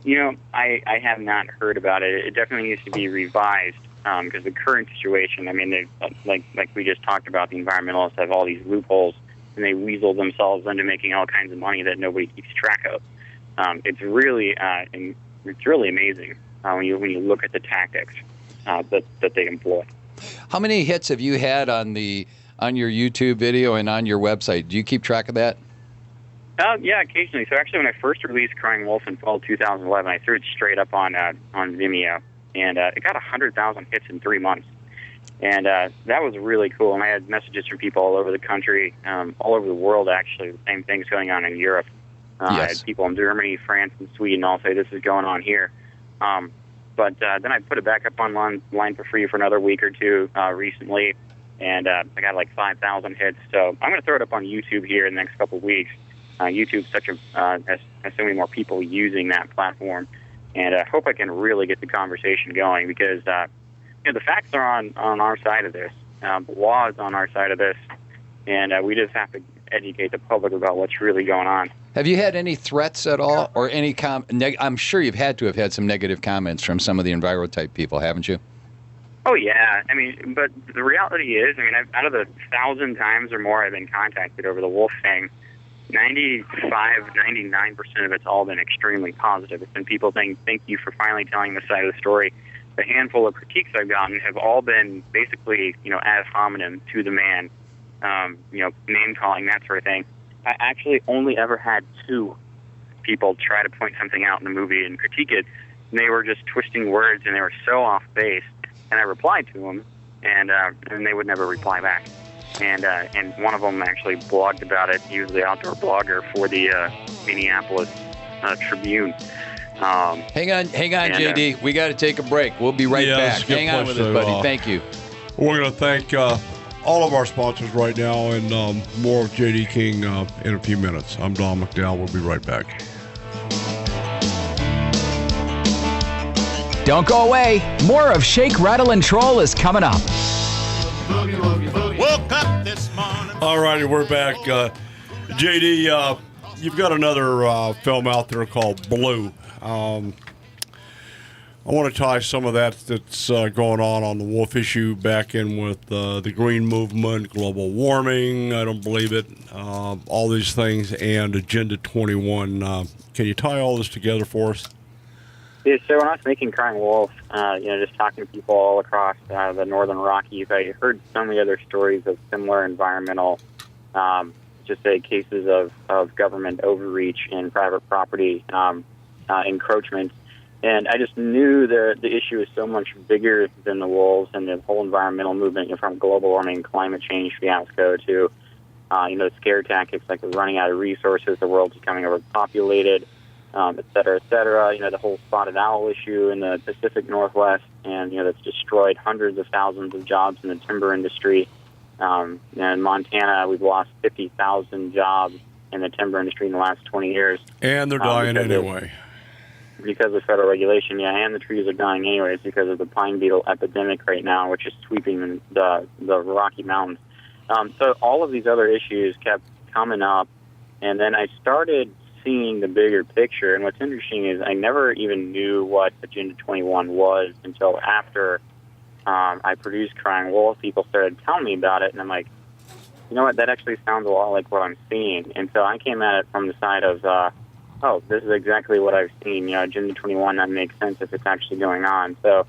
I have not heard about it. It definitely needs to be revised because the current situation, I mean, they, like we just talked about, the environmentalists have all these loopholes, and they weasel themselves into making all kinds of money that nobody keeps track of. It's really amazing when you look at the tactics that they employ. How many hits have you had on your YouTube video and on your website? Do you keep track of that? Yeah, occasionally. So actually, when I first released Crying Wolf in fall 2011, I threw it straight up on Vimeo, and it got 100,000 hits in 3 months. And that was really cool. And I had messages from people all over the country, all over the world, actually. The same thing's going on in Europe. I had people in Germany, France, and Sweden all say this is going on here. But then I put it back up online for free for another week or two recently, and I got like 5,000 hits. So I'm going to throw it up on YouTube here in the next couple of weeks. YouTube's has so many more people using that platform, and I hope I can really get the conversation going because the facts are on our side of this. The law is on our side of this, and we just have to educate the public about what's really going on. Have you had any threats at all, or any I'm sure you've had to have had some negative comments from some of the enviro-type people, haven't you? Oh, yeah. I mean, but the reality is, out of the 1,000 times or more I've been contacted over the wolf thing, 99% of it's all been extremely positive. It's been people saying, thank you for finally telling this side of the story. The handful of critiques I've gotten have all been basically, ad hominem to the man, name-calling, that sort of thing. I actually only ever had 2 people try to point something out in the movie and critique it, and they were just twisting words, and they were so off base. And I replied to them, and they would never reply back. And one of them actually blogged about it. He was the outdoor blogger for the Minneapolis Tribune. Hang on, JD. We got to take a break. We'll be right back. Hang on with us, buddy. Thank you. We're going to thank all of our sponsors right now, and more of JD King in a few minutes. I'm Don McDowell. We'll be right back. Don't go away. More of Shake, Rattle, and Troll is coming up. Woke up this morning. All righty, we're back. JD, you've got another film out there called Blue. I want to tie some of that's going on the wolf issue back in with the green movement, global warming, I don't believe it, all these things, and Agenda 21. Can you tie all this together for us? Yeah, so when I was making Crying Wolf, just talking to people all across the northern Rockies, I heard so many other stories of similar environmental, cases of government overreach in private property, encroachment. And I just knew the issue is so much bigger than the wolves and the whole environmental movement, from global warming, climate change fiasco to, scare tactics like we're running out of resources, the world's becoming overpopulated, et cetera, et cetera. The whole spotted owl issue in the Pacific Northwest, and, that's destroyed hundreds of thousands of jobs in the timber industry. In Montana, we've lost 50,000 jobs in the timber industry in the last 20 years. And they're dying anyway. Because of federal regulation, and the trees are dying anyways because of the pine beetle epidemic right now, which is sweeping the Rocky Mountains. So all of these other issues kept coming up, and then I started seeing the bigger picture. And what's interesting is I never even knew what Agenda 21 was until after I produced Crying Wolf. People started telling me about it, and I'm like, you know what, that actually sounds a lot like what I'm seeing. And so I came at it from the side of, this is exactly what I've seen. Agenda 21, that makes sense if it's actually going on. So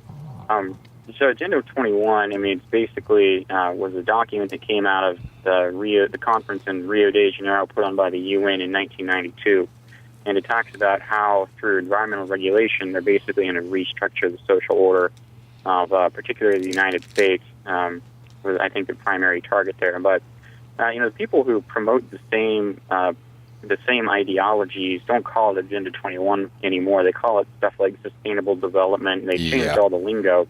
Agenda 21, it's basically was a document that came out of the conference in Rio de Janeiro put on by the UN in 1992. And it talks about how through environmental regulation, they're basically going to restructure the social order of particularly the United States, was, I think, the primary target there. But, the people who promote the same ideologies don't call it Agenda 21 anymore. They call it stuff like sustainable development. They changed all the lingo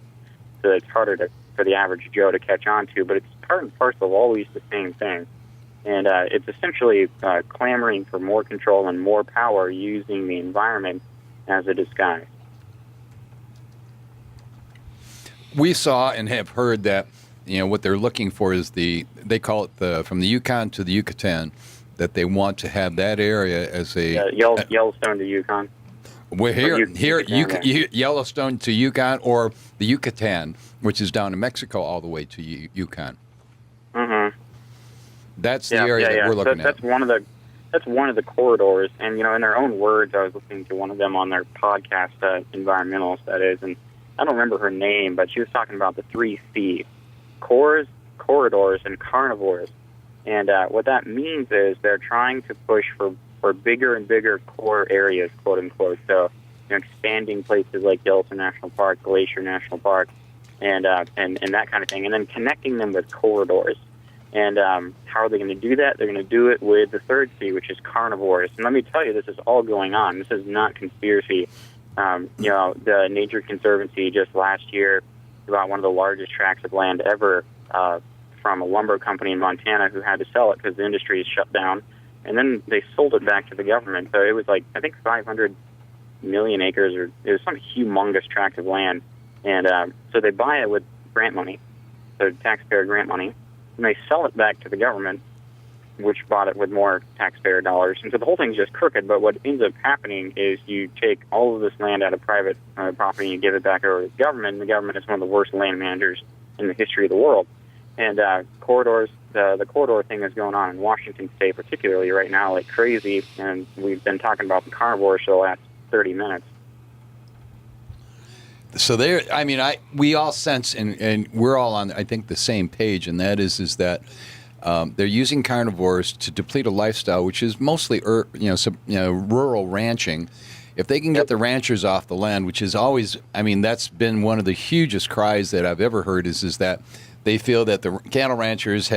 so it's harder for the average Joe to catch on to, but it's part and parcel of always the same thing. And it's essentially clamoring for more control and more power using the environment as a disguise. We saw and have heard that, what they're looking for is they call it from the Yukon to the Yucatan, that they want to have that area as a Yellowstone to Yukon. We're here, Yellowstone to Yukon, or the Yucatan, which is down in Mexico all the way to Yukon. Mm-hmm. That's the area that we're looking at. That's one of the corridors, and in their own words, I was listening to one of them on their podcast, Environmentals, that is, and I don't remember her name, but she was talking about the 3 C's: cores, corridors, and carnivores. And what that means is they're trying to push for bigger and bigger core areas, quote unquote. So, expanding places like Yellowstone National Park, Glacier National Park, and that kind of thing, and then connecting them with corridors. And how are they going to do that? They're going to do it with the 3rd C, which is carnivores. And let me tell you, this is all going on. This is not conspiracy. The Nature Conservancy just last year bought one of the largest tracts of land ever from a lumber company in Montana who had to sell it because the industry is shut down. And then they sold it back to the government. So it was like, I think 500 million acres, or it was some humongous tract of land. And so they buy it with grant money, so taxpayer grant money, and they sell it back to the government, which bought it with more taxpayer dollars. And so the whole thing's just crooked. But what ends up happening is you take all of this land out of private property and you give it back over to the government. And the government is one of the worst land managers in the history of the world. And corridors, the corridor thing is going on in Washington State, particularly right now, like crazy. And we've been talking about the carnivores for the last 30 minutes. So we all sense, and we're all on, I think, the same page, and that is that they're using carnivores to deplete a lifestyle, which is mostly rural ranching. If they can get the ranchers off the land, which is always, that's been one of the hugest cries that I've ever heard, is that they feel that the cattle ranchers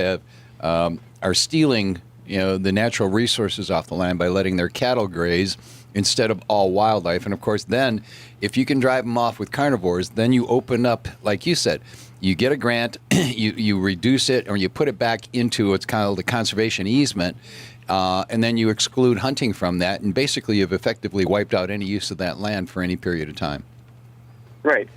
are stealing the natural resources off the land by letting their cattle graze instead of all wildlife. And of course, then if you can drive them off with carnivores, then you open up, like you said, you get a grant, you reduce it, or you put it back into what's called a conservation easement, and then you exclude hunting from that, and basically you've effectively wiped out any use of that land for any period of time. Right.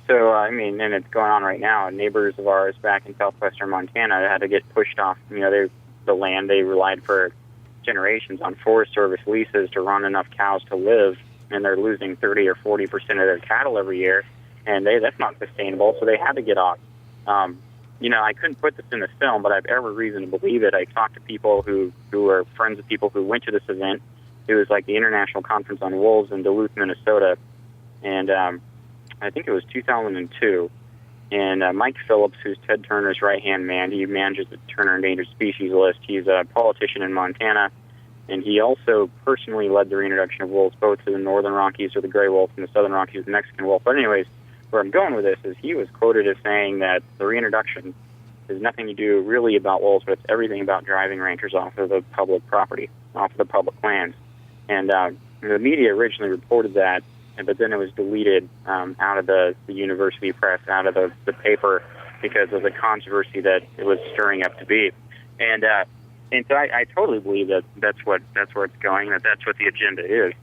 So I mean, and it's going on right now. Neighbors of ours back in southwestern Montana had to get pushed off. The land they relied for generations on Forest Service leases to run enough cows to live, and they're losing 30 or 40% of their cattle every year, and that's not sustainable. So they had to get off. I couldn't put this in the film, but I have every reason to believe it. I talked to people who are friends of people who went to this event. It was like the International Conference on Wolves in Duluth, Minnesota, and I think it was 2002. And Mike Phillips, who's Ted Turner's right-hand man, he manages the Turner Endangered Species list. He's a politician in Montana, and he also personally led the reintroduction of wolves both to the northern Rockies or the gray wolf and the southern Rockies, the Mexican wolf. But anyways, where I'm going with this is he was quoted as saying that the reintroduction has nothing to do really about wolves, but it's everything about driving ranchers off of the public property, off of the public lands. And the media originally reported that, but then it was deleted out of the university press, out of the paper, because of the controversy that it was stirring up to be. And so I totally believe that's where it's going, that's what the agenda is.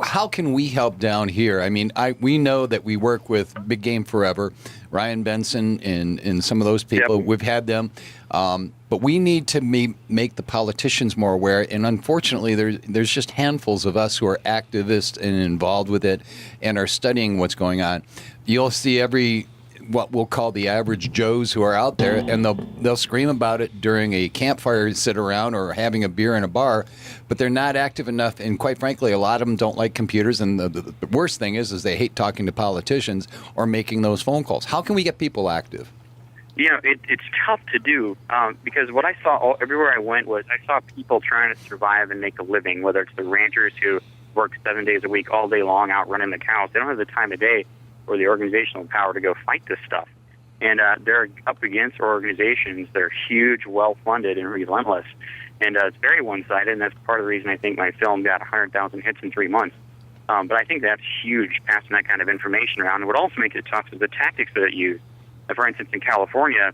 How can we help down here? I mean, we know that we work with Big Game Forever, Ryan Benson, and some of those people. Yep. We've had them, but we need to make the politicians more aware. And unfortunately, there's just handfuls of us who are activists and involved with it and are studying what's going on. You'll see what we'll call the average Joes who are out there, and they'll scream about it during a campfire sit around or having a beer in a bar, but they're not active enough. And quite frankly, a lot of them don't like computers. And the worst thing is they hate talking to politicians or making those phone calls. How can we get people active? It's tough to do because what I saw everywhere I went was I saw people trying to survive and make a living, whether it's the ranchers who work 7 days a week all day long out running the cows. They don't have the time of day or the organizational power to go fight this stuff. And they're up against organizations that are huge, well-funded, and relentless. And it's very one-sided, and that's part of the reason I think my film got 100,000 hits in 3 months. But I think that's huge, passing that kind of information around. And what also makes it tough is the tactics that it used. For instance, in California,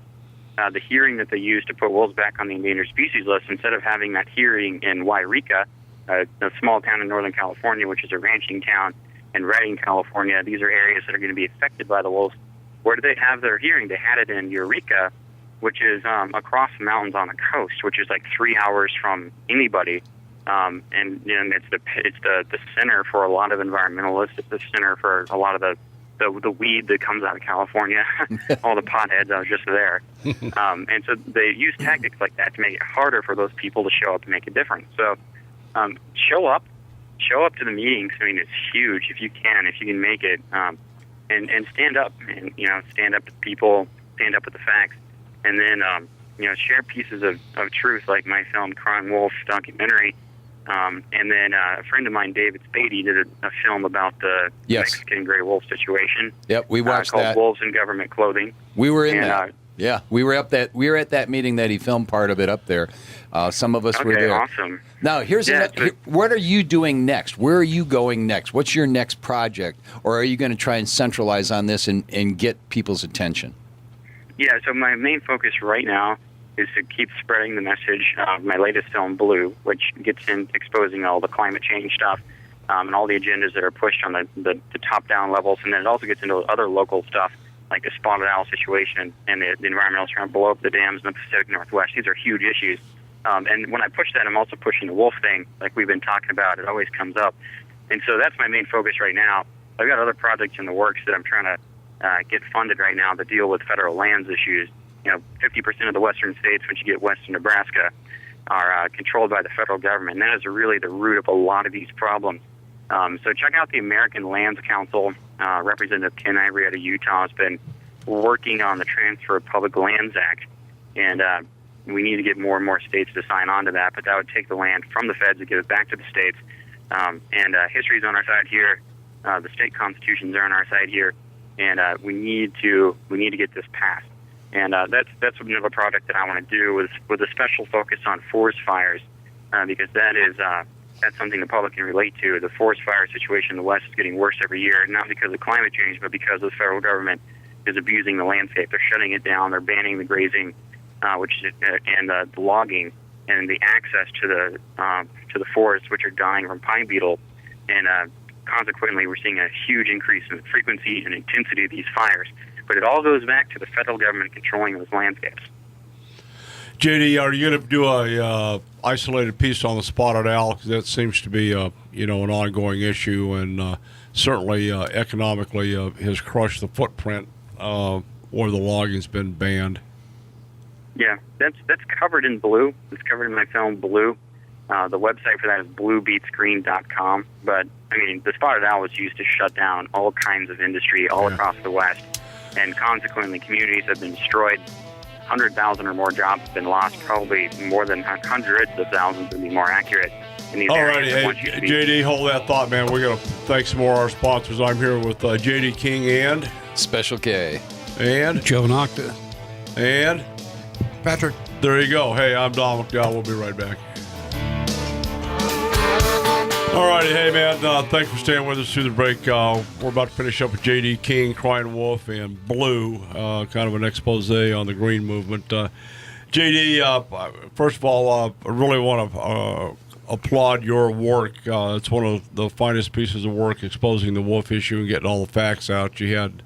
the hearing that they used to put wolves back on the endangered species list, instead of having that hearing in Wairika, a small town in Northern California, which is a ranching town, in Redding, California, these are areas that are going to be affected by the wolves. Where did they have their hearing? They had it in Eureka, which is across the mountains on the coast, which is like 3 hours from anybody. And it's the center for a lot of environmentalists. It's the center for a lot of the weed that comes out of California, all the potheads. I was just there. And so they use tactics like that to make it harder for those people to show up and make a difference. So show up to the meetings. I mean, it's huge if you can make it, and stand up, and stand up to people, stand up with the facts, and then share pieces of truth, like my film Crying Wolf documentary. And then a friend of mine, David Spady, did a film about the Mexican gray wolf situation. Yep, we watched called that. Wolves in Government Clothing. We were in that. Yeah, we were at that meeting that he filmed part of it up there. Some of us were there. Awesome. Now, what are you doing next? Where are you going next? What's your next project? Or are you going to try and centralize on this and get people's attention? Yeah, so my main focus right now is to keep spreading the message of my latest film, Blue, which gets in exposing all the climate change stuff and all the agendas that are pushed on the top-down levels. And then it also gets into other local stuff, like the spotted owl situation and the environmentalists trying to blow up the dams in the Pacific Northwest. These are huge issues. And when I push that, I'm also pushing the wolf thing, like we've been talking about. It always comes up. And so that's my main focus right now. I've got other projects in the works that I'm trying to get funded right now that deal with federal lands issues. 50% of the western states, once you get west of Nebraska, are controlled by the federal government. And that is really the root of a lot of these problems. So check out the American Lands Council. Representative Ken Ivory out of Utah has been working on the Transfer of Public Lands Act. And we need to get more and more states to sign on to that. But that would take the land from the feds and give it back to the states. And history's on our side here. The state constitutions are on our side here. And we need to get this passed. And that's another project that I want to do with a special focus on forest fires, because that's something the public can relate to. The forest fire situation in the West is getting worse every year, not because of climate change, but because the federal government is abusing the landscape. They're shutting it down. They're banning the grazing, and the logging, and the access to the forests, which are dying from pine beetle. And consequently, we're seeing a huge increase in the frequency and intensity of these fires. But it all goes back to the federal government controlling those landscapes. JD, are you going to do a isolated piece on the spotted owl? Because that seems to be an ongoing issue, and certainly economically has crushed the footprint where the logging's been banned. Yeah, that's covered in Blue. It's covered in my film Blue. The website for that is bluebeatsgreen.com. But I mean, the spotted owl was used to shut down all kinds of industry all across the West, and consequently, communities have been destroyed. 100,000 or more jobs have been lost, probably more than hundreds of thousands to be more accurate. All righty, hey, JD, hold that thought, man. We're going to thank some more of our sponsors. I'm here with JD King and Special K. And Joe Nocta. And Patrick. There you go. Hey, I'm Don McDowell. We'll be right back. All righty, hey, man, thanks for staying with us through the break. We're about to finish up with J.D. King, Crying Wolf, and Blue, kind of an expose on the green movement. J.D., first of all, I really want to applaud your work. It's one of the finest pieces of work exposing the wolf issue and getting all the facts out. You had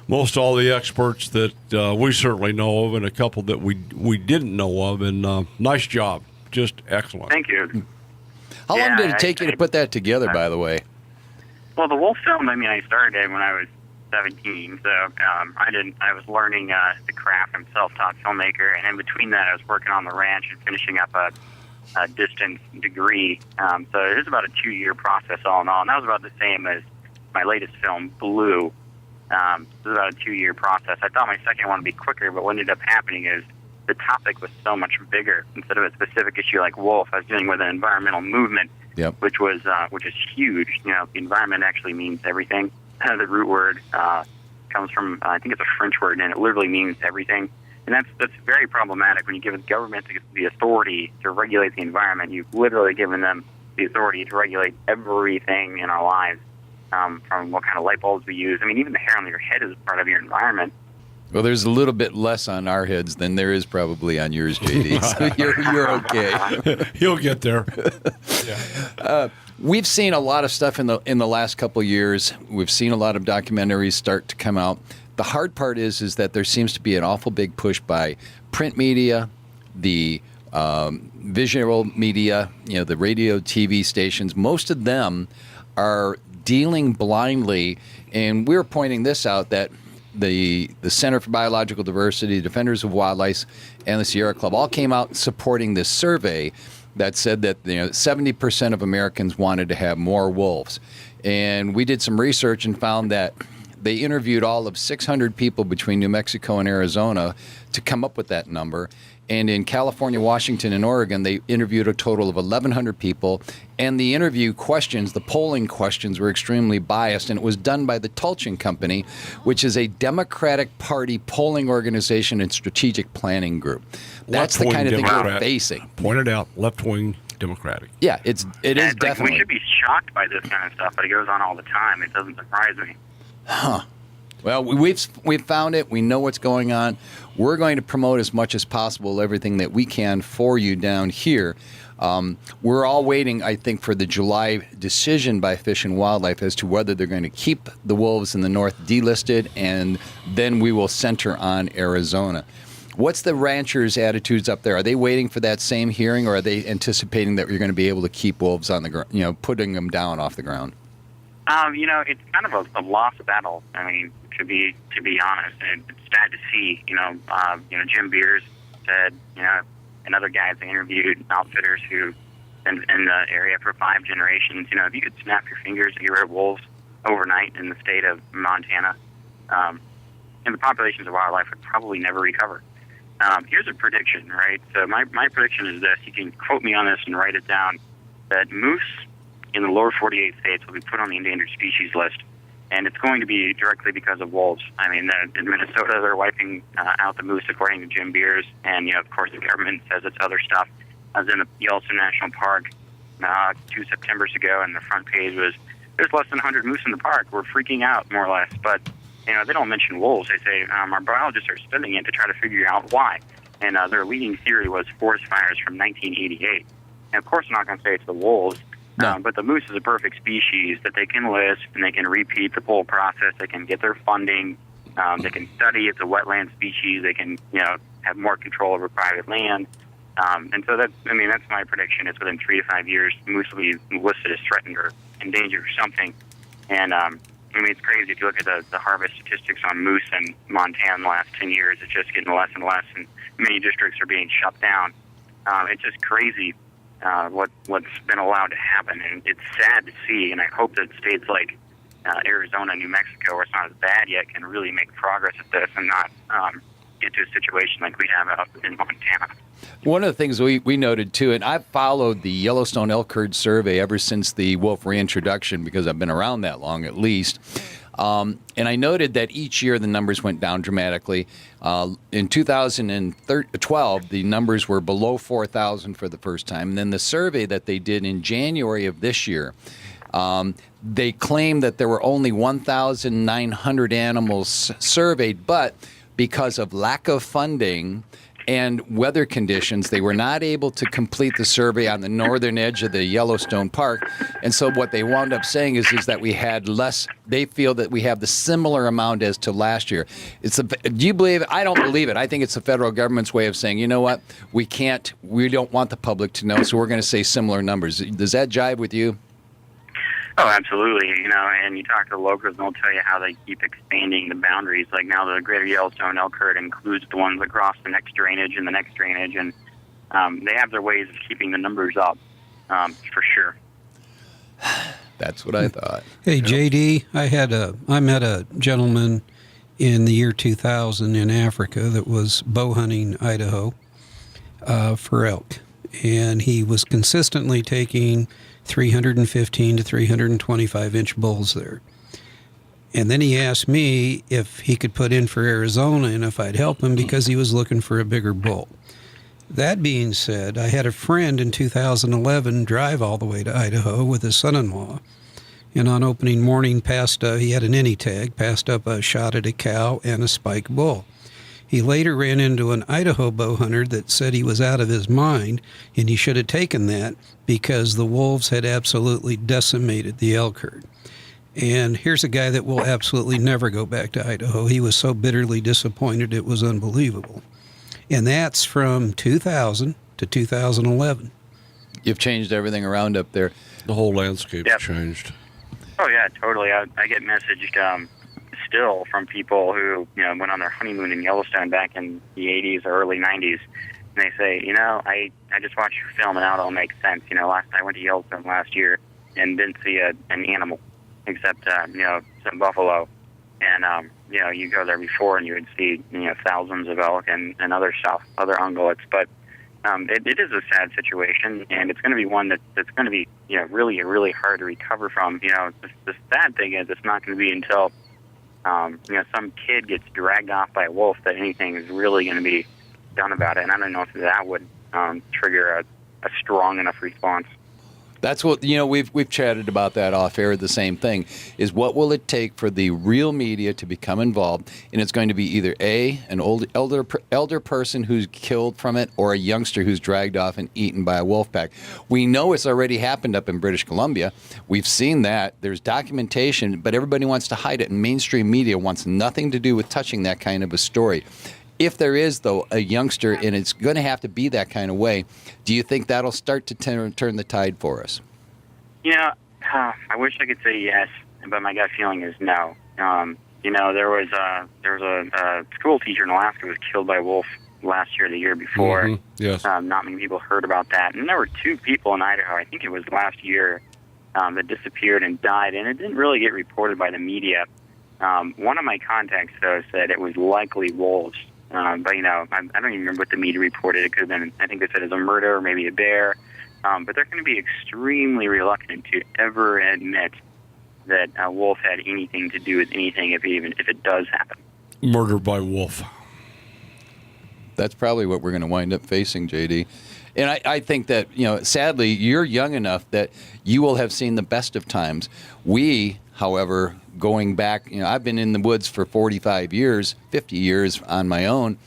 most all the experts that we certainly know of and a couple that we didn't know of, and nice job. Just excellent. Thank you. How long did it take you to put that together, by the way? Well, the wolf film, I started it when I was 17, so I was learning the craft. I'm a self-taught filmmaker, and in between that, I was working on the ranch and finishing up a distance degree. So it was about a 2-year process all in all, and that was about the same as my latest film, Blue. It was about a 2-year process. I thought my second one would be quicker, but what ended up happening is the topic was so much bigger. Instead of a specific issue like wolf, I was dealing with an environmental movement, which is huge. You know, the environment actually means everything. The root word comes from, I think it's a French word, and it literally means everything. And that's very problematic when you give the government the authority to regulate the environment. You've literally given them the authority to regulate everything in our lives, from what kind of light bulbs we use. I mean, even the hair on your head is part of your environment. Well, there's a little bit less on our heads than there is probably on yours, JD. So you're okay. You'll get there. We've seen a lot of stuff in the last couple of years. We've seen a lot of documentaries start to come out. The hard part is that there seems to be an awful big push by print media, the visual media, the radio, TV stations. Most of them are dealing blindly, and we're pointing this out that the Center for Biological Diversity, Defenders of Wildlife, and the Sierra Club all came out supporting this survey that said that 70% of Americans wanted to have more wolves. And we did some research and found that they interviewed all of 600 people between New Mexico and Arizona to come up with that number. And in California, Washington, and Oregon, they interviewed a total of 1,100 people. And the interview questions, the polling questions, were extremely biased. And it was done by the Tulchin Company, which is a Democratic Party polling organization and strategic planning group. That's the kind of thing we're facing. Pointed out, left-wing Democratic. Yeah, it is definitely. We should be shocked by this kind of stuff, but it goes on all the time. It doesn't surprise me. Huh. Well, we've found it. We know what's going on. We're going to promote as much as possible everything that we can for you down here. We're all waiting, I think, for the July decision by Fish and Wildlife as to whether they're going to keep the wolves in the north delisted, and then we will center on Arizona. What's the ranchers' attitudes up there? Are they waiting for that same hearing, or are they anticipating that you're going to be able to keep wolves on the ground, putting them down off the ground? It's kind of a lost battle. I mean, to be honest, and it's sad to see. Jim Beers said, and other guys they interviewed, outfitters who been in the area for 5 generations. If you could snap your fingers and get rid of wolves overnight in the state of Montana, and the populations of wildlife would probably never recover. Here's a prediction, right? So my prediction is this. You can quote me on this and write it down. That moose in the lower 48 states will be put on the endangered species list And it's going to be directly because of wolves. I mean, in Minnesota, they're wiping out the moose, according to Jim Beers. And, of course, the government says it's other stuff. I was in the Yellowstone National Park 2 Septembers ago, and the front page was, there's less than 100 moose in the park. We're freaking out, more or less. But, they don't mention wolves. They say our biologists are studying it to try to figure out why. And their leading theory was forest fires from 1988. And, of course, I'm not going to say it's the wolves. No. But the moose is a perfect species that they can list and they can repeat the whole process. They can get their funding. They can study. It's a wetland species. They can, have more control over private land. And so that's my prediction. Is within 3 to 5 years, moose will be listed as threatened or endangered or something. And it's crazy if you look at the harvest statistics on moose in Montana in the last 10 years. It's just getting less and less, and many districts are being shut down. It's just crazy. What's been allowed to happen, and it's sad to see, and I hope that states like Arizona, New Mexico, where it's not as bad yet, can really make progress at this and not get to a situation like we have out in Montana. One of the things we noted, too, and I've followed the Yellowstone Elk Herd Survey ever since the wolf reintroduction, because I've been around that long at least. And I noted that each year the numbers went down dramatically. In 2012, the numbers were below 4,000 for the first time. And then the survey that they did in January of this year, they claimed that there were only 1,900 animals surveyed, but because of lack of funding and weather conditions, they were not able to complete the survey on the northern edge of the Yellowstone Park. And so what they wound up saying is that we had less. They feel that we have the similar amount as to last year. Do you believe it? I don't believe it. I think it's the federal government's way of saying, you know what, we don't want the public to know, so we're going to say similar numbers. Does that jive with you? Oh, absolutely. And you talk to the locals, and they'll tell you how they keep expanding the boundaries. Like now, the Greater Yellowstone Elk Herd includes the ones across the next drainage and the next drainage, and they have their ways of keeping the numbers up, for sure. That's what I thought. Hey, JD, I met a gentleman in the year 2000 in Africa that was bow hunting Idaho for elk, and he was consistently taking 315 to 325 inch bulls there. And then he asked me if he could put in for Arizona and if I'd help him because he was looking for a bigger bull. That being said, I had a friend in 2011 drive all the way to Idaho with his son-in-law. And on opening morning, he had an any tag, passed up a shot at a cow and a spike bull. He later ran into an Idaho bow hunter that said he was out of his mind, and he should have taken that because the wolves had absolutely decimated the elk herd. And here's a guy that will absolutely never go back to Idaho. He was so bitterly disappointed it was unbelievable. And that's from 2000 to 2011. You've changed everything around up there. The whole landscape's changed. Oh, yeah, totally. I get messaged still from people who went on their honeymoon in Yellowstone back in the 80s or early 90s, and they say, I just watched your film and now it all makes sense. I went to Yellowstone last year and didn't see an animal except some buffalo, and you go there before and you would see thousands of elk and other stuff, other ungulates, but it is a sad situation, and it's going to be one that's going to be really, really hard to recover from. The sad thing is it's not going to be until some kid gets dragged off by a wolf that anything is really going to be done about it. And I don't know if that would trigger a strong enough response. That's what, we've chatted about that off air. The same thing is, what will it take for the real media to become involved? And it's going to be either an elder person who's killed from it, or a youngster who's dragged off and eaten by a wolf pack. We know it's already happened up in British Columbia. We've seen that. There's documentation, but everybody wants to hide it, and mainstream media wants nothing to do with touching that kind of a story. If there is, though, a youngster, and it's going to have to be that kind of way, do you think that'll start to turn the tide for us? I wish I could say yes, but my gut feeling is no. There was a school teacher in Alaska who was killed by a wolf last year or the year before. Mm-hmm. Yes. Not many people heard about that. And there were 2 people in Idaho, I think it was last year, that disappeared and died, and it didn't really get reported by the media. One of my contacts, though, said it was likely wolves. But, I don't even remember what the media reported. It could have been, I think they said it was a murder or maybe a bear. But they're going to be extremely reluctant to ever admit that wolf had anything to do with anything, if it does happen. Murder by wolf. That's probably what we're going to wind up facing, JD. And I think that, sadly, you're young enough that you will have seen the best of times. We, however, going back, I've been in the woods for 45 years, 50 years on my own.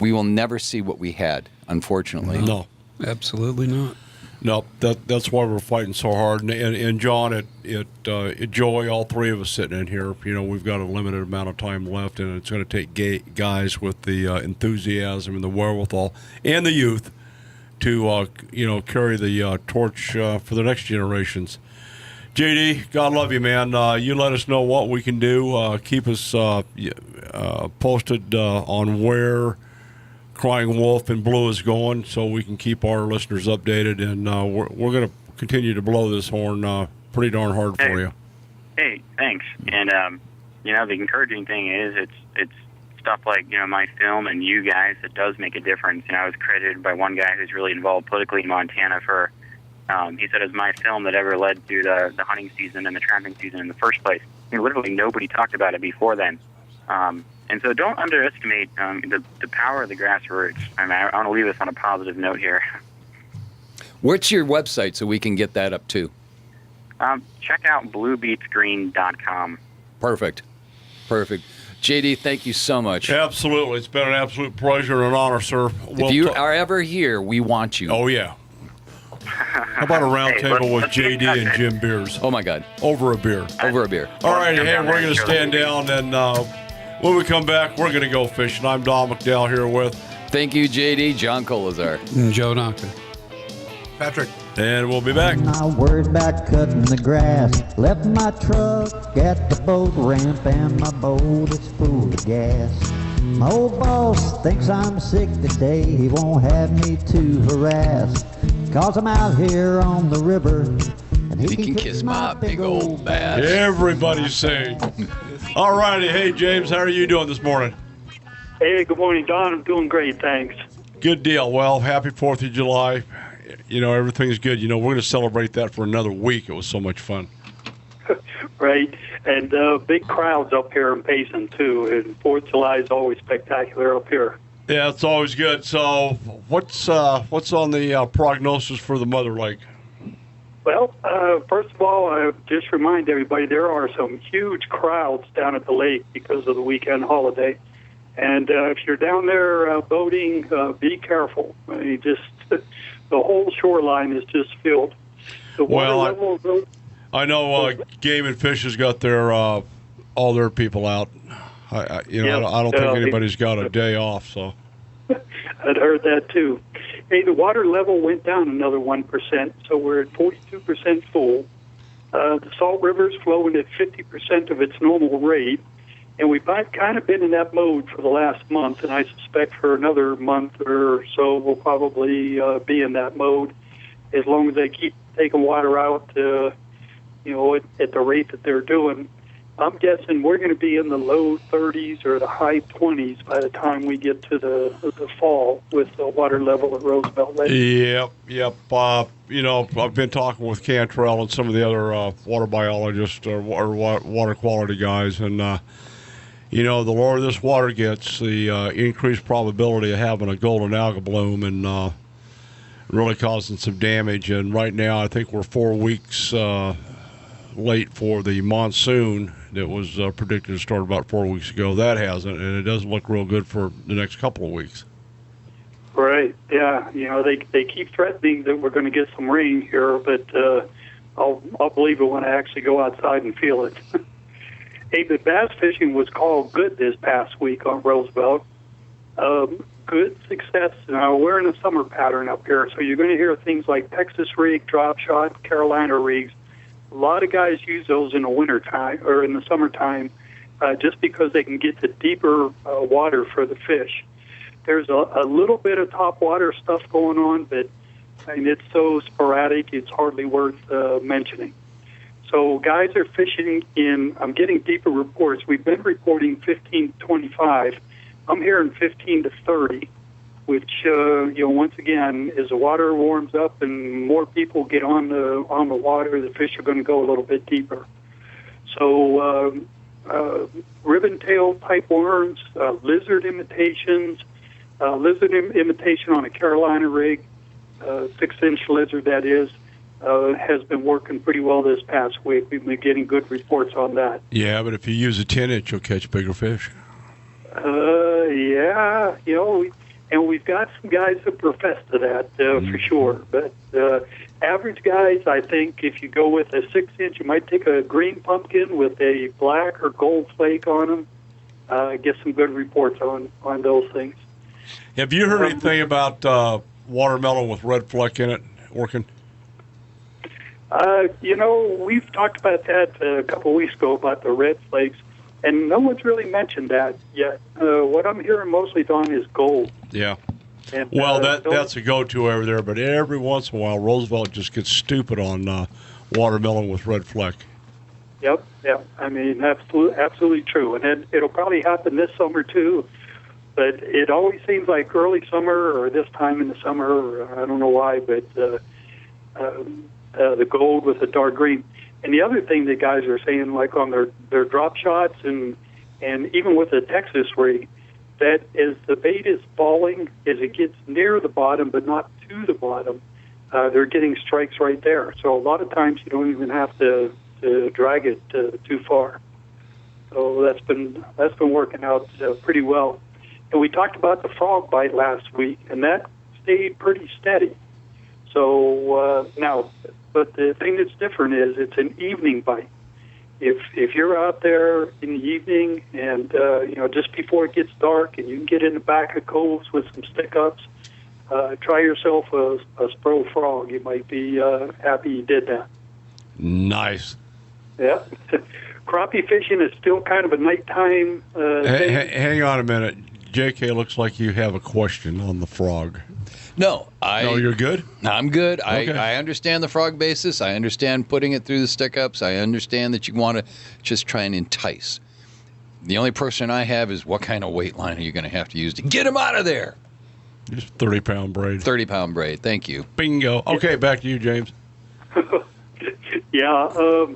We will never see what we had, unfortunately. No. Absolutely not. No, that's why we're fighting so hard. And John, at Joey, all three of us sitting in here, we've got a limited amount of time left, and it's going to take guys with the enthusiasm and the wherewithal and the youth to, carry the torch for the next generations. JD, God love you, man. You let us know what we can do. Keep us posted on where Crying Wolf and Blue is going, so we can keep our listeners updated, and we're going to continue to blow this horn pretty darn hard for you. Hey, thanks. And the encouraging thing is it's stuff like my film and you guys that does make a difference. I was credited by one guy who's really involved politically in Montana for he said it was my film that ever led to the hunting season and the trapping season in the first place. Literally nobody talked about it before then. And so don't underestimate the power of the grassroots. I want to leave us on a positive note here. What's your website so we can get that up too? Check out bluebeatsgreen.com. Perfect. JD, thank you so much. Absolutely. It's been an absolute pleasure and an honor, sir. If you are ever here, we want you. Oh, yeah. How about a round table with JD and Jim Beers? Oh, my God. Over a beer. All right, hey, we're going to stand down, and when we come back, we're going to go fishing. I'm Don McDowell here with... Thank you, JD. John Colazar. And Joe Naka. Patrick. And we'll be back. I worried about cutting the grass. Left my truck at the boat ramp, and my boat is full of gas. My old boss thinks I'm sick today. He won't have me to harass, 'cause I'm out here on the river, and he can kiss my big old bass. Everybody's saying. All righty. Hey, James, how are you doing this morning? Hey, good morning, Don. I'm doing great, thanks. Good deal. Well, happy 4th of July. Everything's good. We're going to celebrate that for another week. It was so much fun. Right. And big crowds up here in Payson, too. And 4th of July is always spectacular up here. Yeah, it's always good. So what's on the prognosis for the Mother Lake? Well, first of all, just remind everybody there are some huge crowds down at the lake because of the weekend holiday. And if you're down there boating, be careful. The whole shoreline is just filled. The water level goes... I know Game and Fish has got their all their people out. I don't think anybody's got a day off. So I'd heard that too. Hey, the water level went down another 1%, so we're at 42% full. The Salt River's flowing at 50% of its normal rate, and we've kind of been in that mode for the last month, and I suspect for another month or so we'll probably be in that mode as long as they keep taking water out, at the rate that they're doing. I'm guessing we're going to be in the low 30s or the high 20s by the time we get to the fall with the water level at Roosevelt Lake. Yep. I've been talking with Cantrell and some of the other water biologists or water quality guys, and the lower this water gets, the increased probability of having a golden alga bloom and really causing some damage. And right now, I think we're 4 weeks late for the monsoon that was predicted to start about 4 weeks ago. That hasn't, and it doesn't look real good for the next couple of weeks. Right, yeah. They keep threatening that we're going to get some rain here, but I'll believe it when I actually go outside and feel it. Hey, the bass fishing was called good this past week on Roosevelt. Good success. Now, we're in a summer pattern up here, so you're going to hear things like Texas rig, drop shot, Carolina rigs. A lot of guys use those in the winter time or in the summertime just because they can get to deeper water for the fish. There's a little bit of top water stuff going on, but it's so sporadic it's hardly worth mentioning. So guys are fishing I'm getting deeper reports. We've been reporting 15 to 25. I'm hearing 15 to 30, which, once again, as the water warms up and more people get on the water, the fish are going to go a little bit deeper. So ribbon-tailed pipe worms, lizard imitation on a Carolina rig, 6-inch lizard that is, has been working pretty well this past week. We've been getting good reports on that. Yeah, but if you use a 10-inch, you'll catch bigger fish. Yeah, and we've got some guys that profess to that for sure. But average guys, I think, if you go with a 6-inch, you might take a green pumpkin with a black or gold flake on them. Get some good reports on those things. Have you heard anything about watermelon with red fleck in it working? We've talked about that a couple of weeks ago about the red flakes, and no one's really mentioned that yet. What I'm hearing mostly, Don, is gold. Yeah. And, well, that's a go-to over there, but every once in a while, Roosevelt just gets stupid on watermelon with red fleck. Yep. I mean, absolutely true. And it'll probably happen this summer, too. But it always seems like early summer or this time in the summer, I don't know why, but the gold with the dark green. And the other thing that guys are saying, like on their drop shots and even with the Texas rig, that as the bait is falling, as it gets near the bottom but not to the bottom, they're getting strikes right there. So a lot of times you don't even have to drag it too far. So that's been working out pretty well. And we talked about the frog bite last week, and that stayed pretty steady. So now, but the thing that's different is it's an evening bite. If you're out there in the evening and just before it gets dark, and you can get in the back of coves with some stick-ups, try yourself a spro frog. You might be happy you did that. Nice. Yeah. Crappie fishing is still kind of a nighttime thing. Hang on a minute. JK, looks like you have a question on the frog. No, you're good? I'm good. Okay. I understand the frog basis. I understand putting it through the stick-ups. I understand that you want to just try and entice. The only question I have is what kind of weight line are you going to have to use to get him out of there? Just 30-pound braid. 30-pound braid. Thank you. Bingo. Okay, back to you, James. Yeah,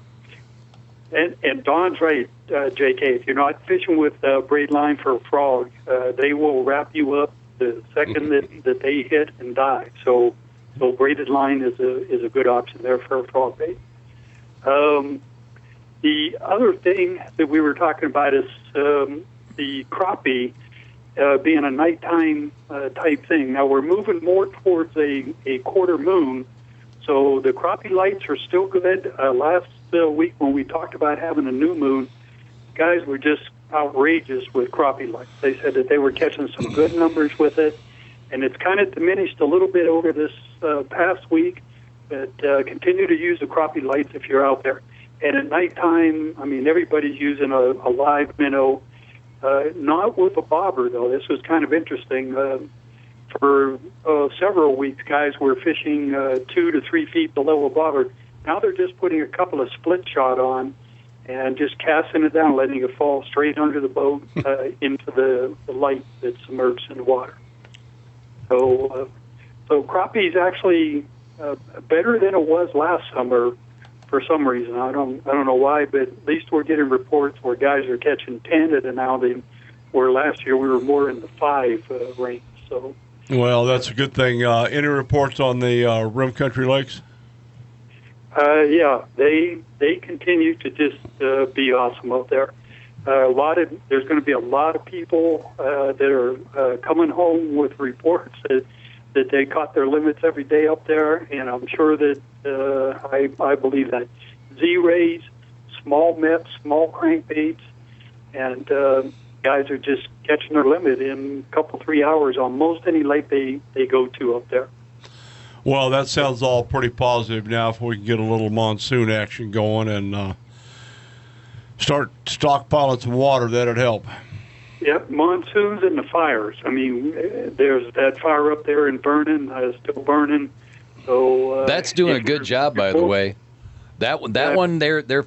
and Don's right, JK. If you're not fishing with braid line for a frog, they will wrap you up the second that they hit and die. So braided line is a good option there for a frog bait. The other thing that we were talking about is the crappie being a nighttime type thing. Now we're moving more towards a quarter moon, so the crappie lights are still good. Last week when we talked about having a new moon, guys were just outrageous with crappie lights. They said that they were catching some good numbers with it, and it's kind of diminished a little bit over this past week, but continue to use the crappie lights if you're out there. And at nighttime, I mean, everybody's using a live minnow, not with a bobber, though. This was kind of interesting. For several weeks, guys were fishing 2 to 3 feet below a bobber. Now they're just putting a couple of split shot on and just casting it down, letting it fall straight under the boat into the light that's submerged in the water. So crappie is actually better than it was last summer for some reason. I don't know why, but at least we're getting reports where guys are catching 10 at an outing, where last year we were more in the 5 range. So. Well, that's a good thing. Any reports on the Rim Country Lakes? Yeah, they continue to just be awesome out there. There's going to be a lot of people that are coming home with reports that they caught their limits every day up there, and I'm sure that I believe that Z-rays, small mitts, small crankbaits, and guys are just catching their limit in a couple, 3 hours on most any lake they go to up there. Well, that sounds all pretty positive now. If we can get a little monsoon action going and start stockpiling some water, that'd help. Yep, monsoons and the fires. I mean, there's that fire up there in Vernon, still burning. So that's doing a good job, by the way. That one, they're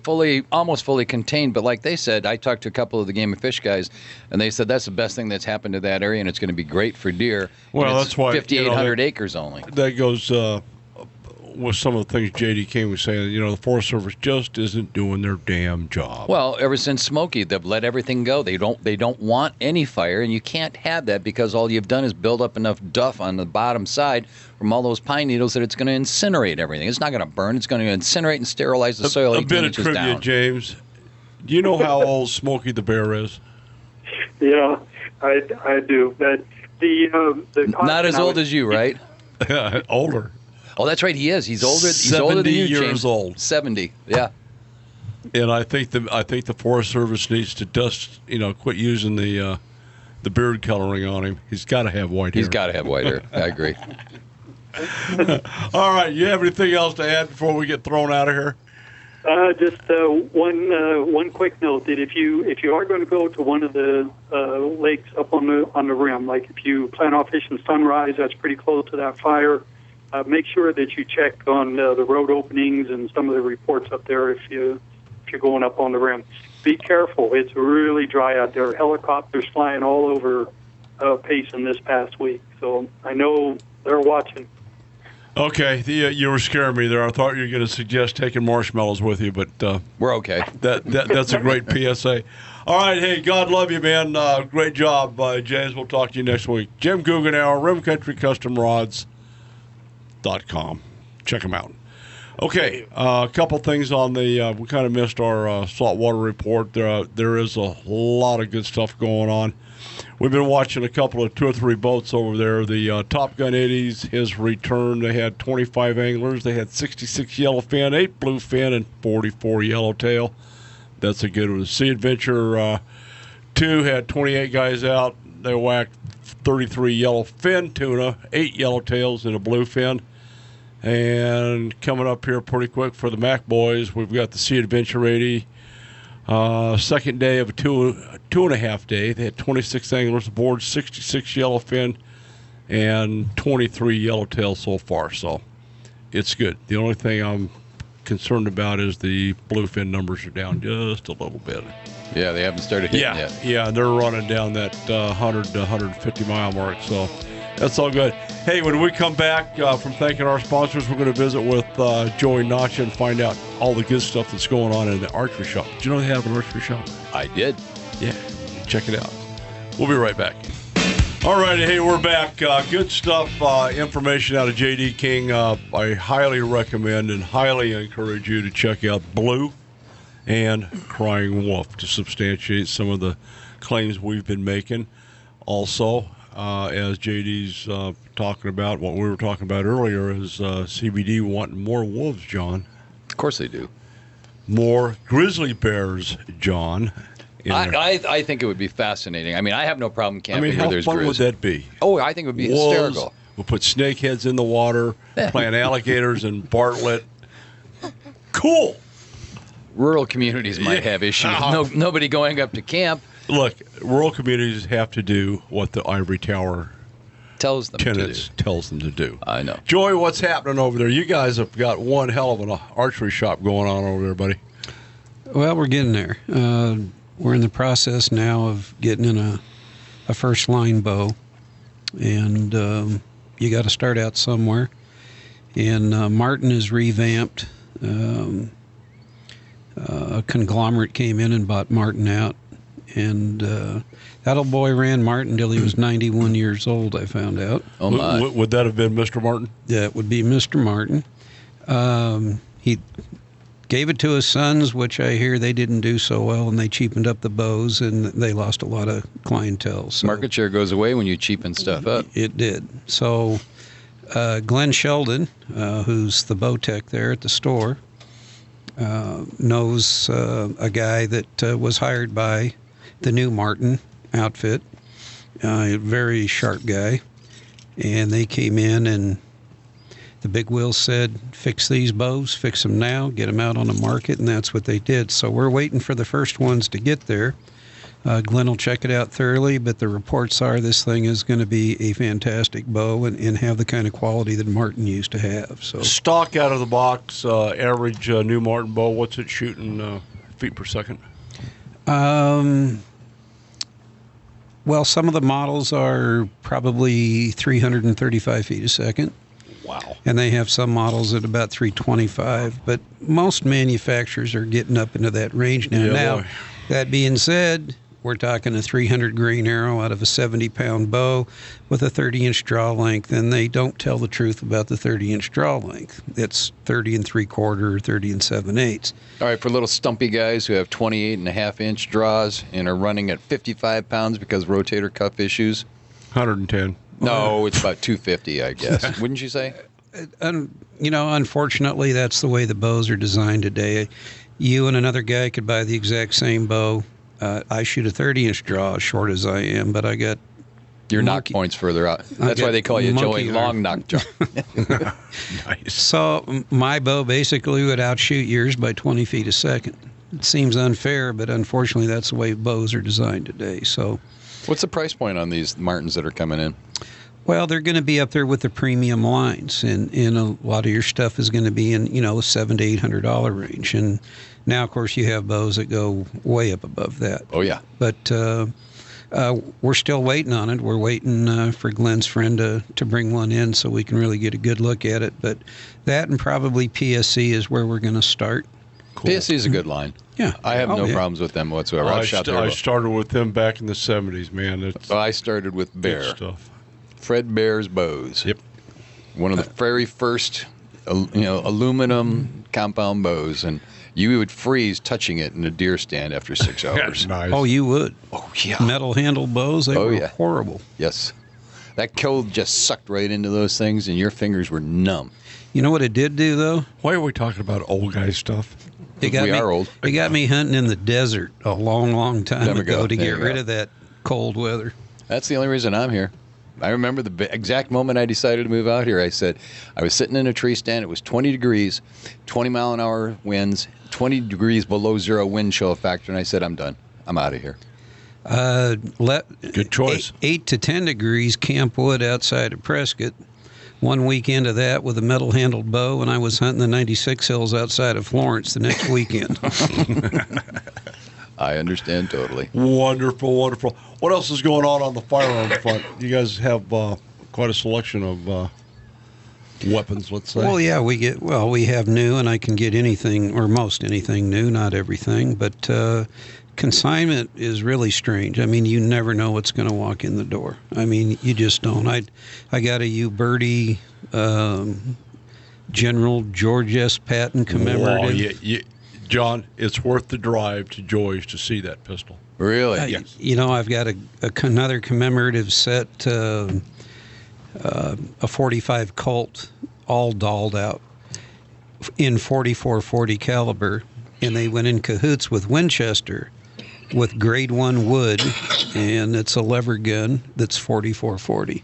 almost fully contained. But like they said, I talked to a couple of the Game and Fish guys, and they said that's the best thing that's happened to that area, and it's going to be great for deer. Well, that's why 5,800 acres only. That goes with some of the things J.D. King was saying. You know, the Forest Service just isn't doing their damn job. Well, ever since Smokey, they've let everything go. They don't want any fire, and you can't have that because all you've done is build up enough duff on the bottom side from all those pine needles that it's going to incinerate everything. It's not going to burn. It's going to incinerate and sterilize the soil. A bit of trivia, down. James. Do you know how old Smokey the Bear is? Yeah, I do. But the not as old as you, right? Older. Oh, that's right. He is. He's older. He's older than you, years James. old. 70. Yeah. And I think the Forest Service needs to quit using the beard coloring on him. He's got to have white hair. He's got to have white hair. I agree. All right. You have anything else to add before we get thrown out of here? Just one quick note that if you are going to go to one of the lakes up on the rim, like if you plan on fishing Sunrise, that's pretty close to that fire. Make sure that you check on the road openings and some of the reports up there if you're going up on the rim. Be careful. It's really dry out there. Helicopters flying all over Payson this past week, so I know they're watching. Okay, you were scaring me there. I thought you were going to suggest taking marshmallows with you, but we're okay. That's a great PSA. All right, hey, God love you, man. Great job, James. We'll talk to you next week. Jim Guggenauer, RimCountryCustomRods.com. Check them out. Okay, a couple things on the. We kind of missed our saltwater report. There is a lot of good stuff going on. We've been watching a couple of 2 or 3 boats over there. The Top Gun 80s has returned. They had 25 anglers. They had 66 yellowfin, 8 bluefin, and 44 yellowtail. That's a good one. The Sea Adventure 2 had 28 guys out. They whacked 33 yellowfin tuna, 8 yellowtails, and a bluefin. And coming up here pretty quick for the Mac boys, we've got the Sea Adventure 80. Second day of a two and a half day. They had 26 anglers aboard, 66 yellowfin, and 23 yellowtail so far. So it's good. The only thing I'm concerned about is the bluefin numbers are down just a little bit. Yeah, they haven't started hitting yet. Yeah, they're running down that 100 to 150 mile mark. So that's all good. Hey, when we come back from thanking our sponsors, we're going to visit with Joey Notch and find out all the good stuff that's going on in the archery shop. Did you know they have an archery shop? I did. Yeah, check it out. We'll be right back. All right, hey, we're back. Good stuff, information out of J.D. King. I highly recommend and highly encourage you to check out Blue and Crying Wolf to substantiate some of the claims we've been making. Also, as JD's talking about, what we were talking about earlier is CBD wanting more wolves, John. Of course they do. More grizzly bears, John. I think it would be fascinating. I mean, I have no problem camping where there's how fun grizz. would that be? Oh, I think it would be wolves, hysterical. We'll put snakeheads in the water, plant alligators in Bartlett. Cool. Rural communities might have issues. Nobody going up to camp. Look, rural communities have to do what the Ivory Tower tells them to do. I know. Joey, what's happening over there? You guys have got one hell of an archery shop going on over there, buddy. Well, we're getting there. We're in the process now of getting in a first line bow, and you got to start out somewhere. And Martin is revamped. A conglomerate came in and bought Martin out. And that old boy ran Martin till he was 91 years old, I found out. Oh, my. Would that have been Mr. Martin? Yeah, it would be Mr. Martin. He gave it to his sons, which I hear they didn't do so well, and they cheapened up the bows, and they lost a lot of clientele. So market share goes away when you cheapen stuff up. It did. So Glenn Sheldon, who's the bow tech there at the store, knows a guy that was hired by the new Martin outfit, a very sharp guy, and they came in and the big wheel said, fix these bows, fix them now, get them out on the market, and that's what they did. So we're waiting for the first ones to get there. Glenn will check it out thoroughly, but the reports are this thing is going to be a fantastic bow and have the kind of quality that Martin used to have. So stock out of the box, average new Martin bow, what's it shooting feet per second? Well, some of the models are probably 335 feet a second. Wow. And they have some models at about 325, but most manufacturers are getting up into that range now. Yeah, Now, boy. that being said, we're talking a 300 grain arrow out of a 70-pound bow with a 30-inch draw length, and they don't tell the truth about the 30-inch draw length. It's 30 and 3/4 or 30 and 7/8. All right, for little stumpy guys who have 28.5-inch draws and are running at 55 pounds because of rotator cuff issues. 110. No, it's about 250, I guess. Wouldn't you say? Unfortunately, that's the way the bows are designed today. You and another guy could buy the exact same bow. I shoot a 30-inch draw, as short as I am, but I got your knock points further out. That's why they call you Joey Long Knock Jump. Nice. So my bow basically would outshoot yours by 20 feet a second. It seems unfair, but unfortunately, that's the way bows are designed today. So, what's the price point on these Martins that are coming in? well, they're going to be up there with the premium lines, and a lot of your stuff is going to be in the $700 to $800 range. And now, of course, you have bows that go way up above that. Oh yeah, but we're still waiting on it. We're waiting for Glenn's friend to bring one in so we can really get a good look at it. But that and probably PSC is where we're going to start. Cool. PSC is a good line. Yeah, I have no problems with them whatsoever. I started with them back in the 70s, man. I started with Bear stuff. Fred Bear's bows. Yep. One of the very first, aluminum compound bows, and you would freeze touching it in a deer stand after 6 hours. Nice. Oh, you would. Oh yeah. Metal handled bows. They were horrible. Yes. That cold just sucked right into those things, and your fingers were numb. You know what it did do, though? Why are we talking about old guy stuff? We are old. It got me hunting in the desert a long, long time ago to get rid of that cold weather. That's the only reason I'm here. I remember the exact moment I decided to move out here. I said, I was sitting in a tree stand. It was 20 degrees, 20-mile-an-hour winds, 20 degrees below zero wind chill factor, and I said, I'm done. I'm out of here. Good choice. 8 to 10 degrees, Camp Wood outside of Prescott. One weekend of that with a metal-handled bow, and I was hunting the 96 hills outside of Florence the next weekend. I understand totally. Wonderful, wonderful. What else is going on the firearm front? You guys have quite a selection of weapons, let's say. Well, yeah, we have new, and I can get anything, or most anything new, not everything, but consignment is really strange. I mean, you never know what's going to walk in the door. I mean, you just don't. I got a Uberti General George S. Patton commemorative. Oh, yeah. John, it's worth the drive to Joy's to see that pistol. Really? Yes. I've got another commemorative set, a 45 Colt, all dolled out in 4440 caliber, and they went in cahoots with Winchester with grade 1 wood, and it's a lever gun that's 4440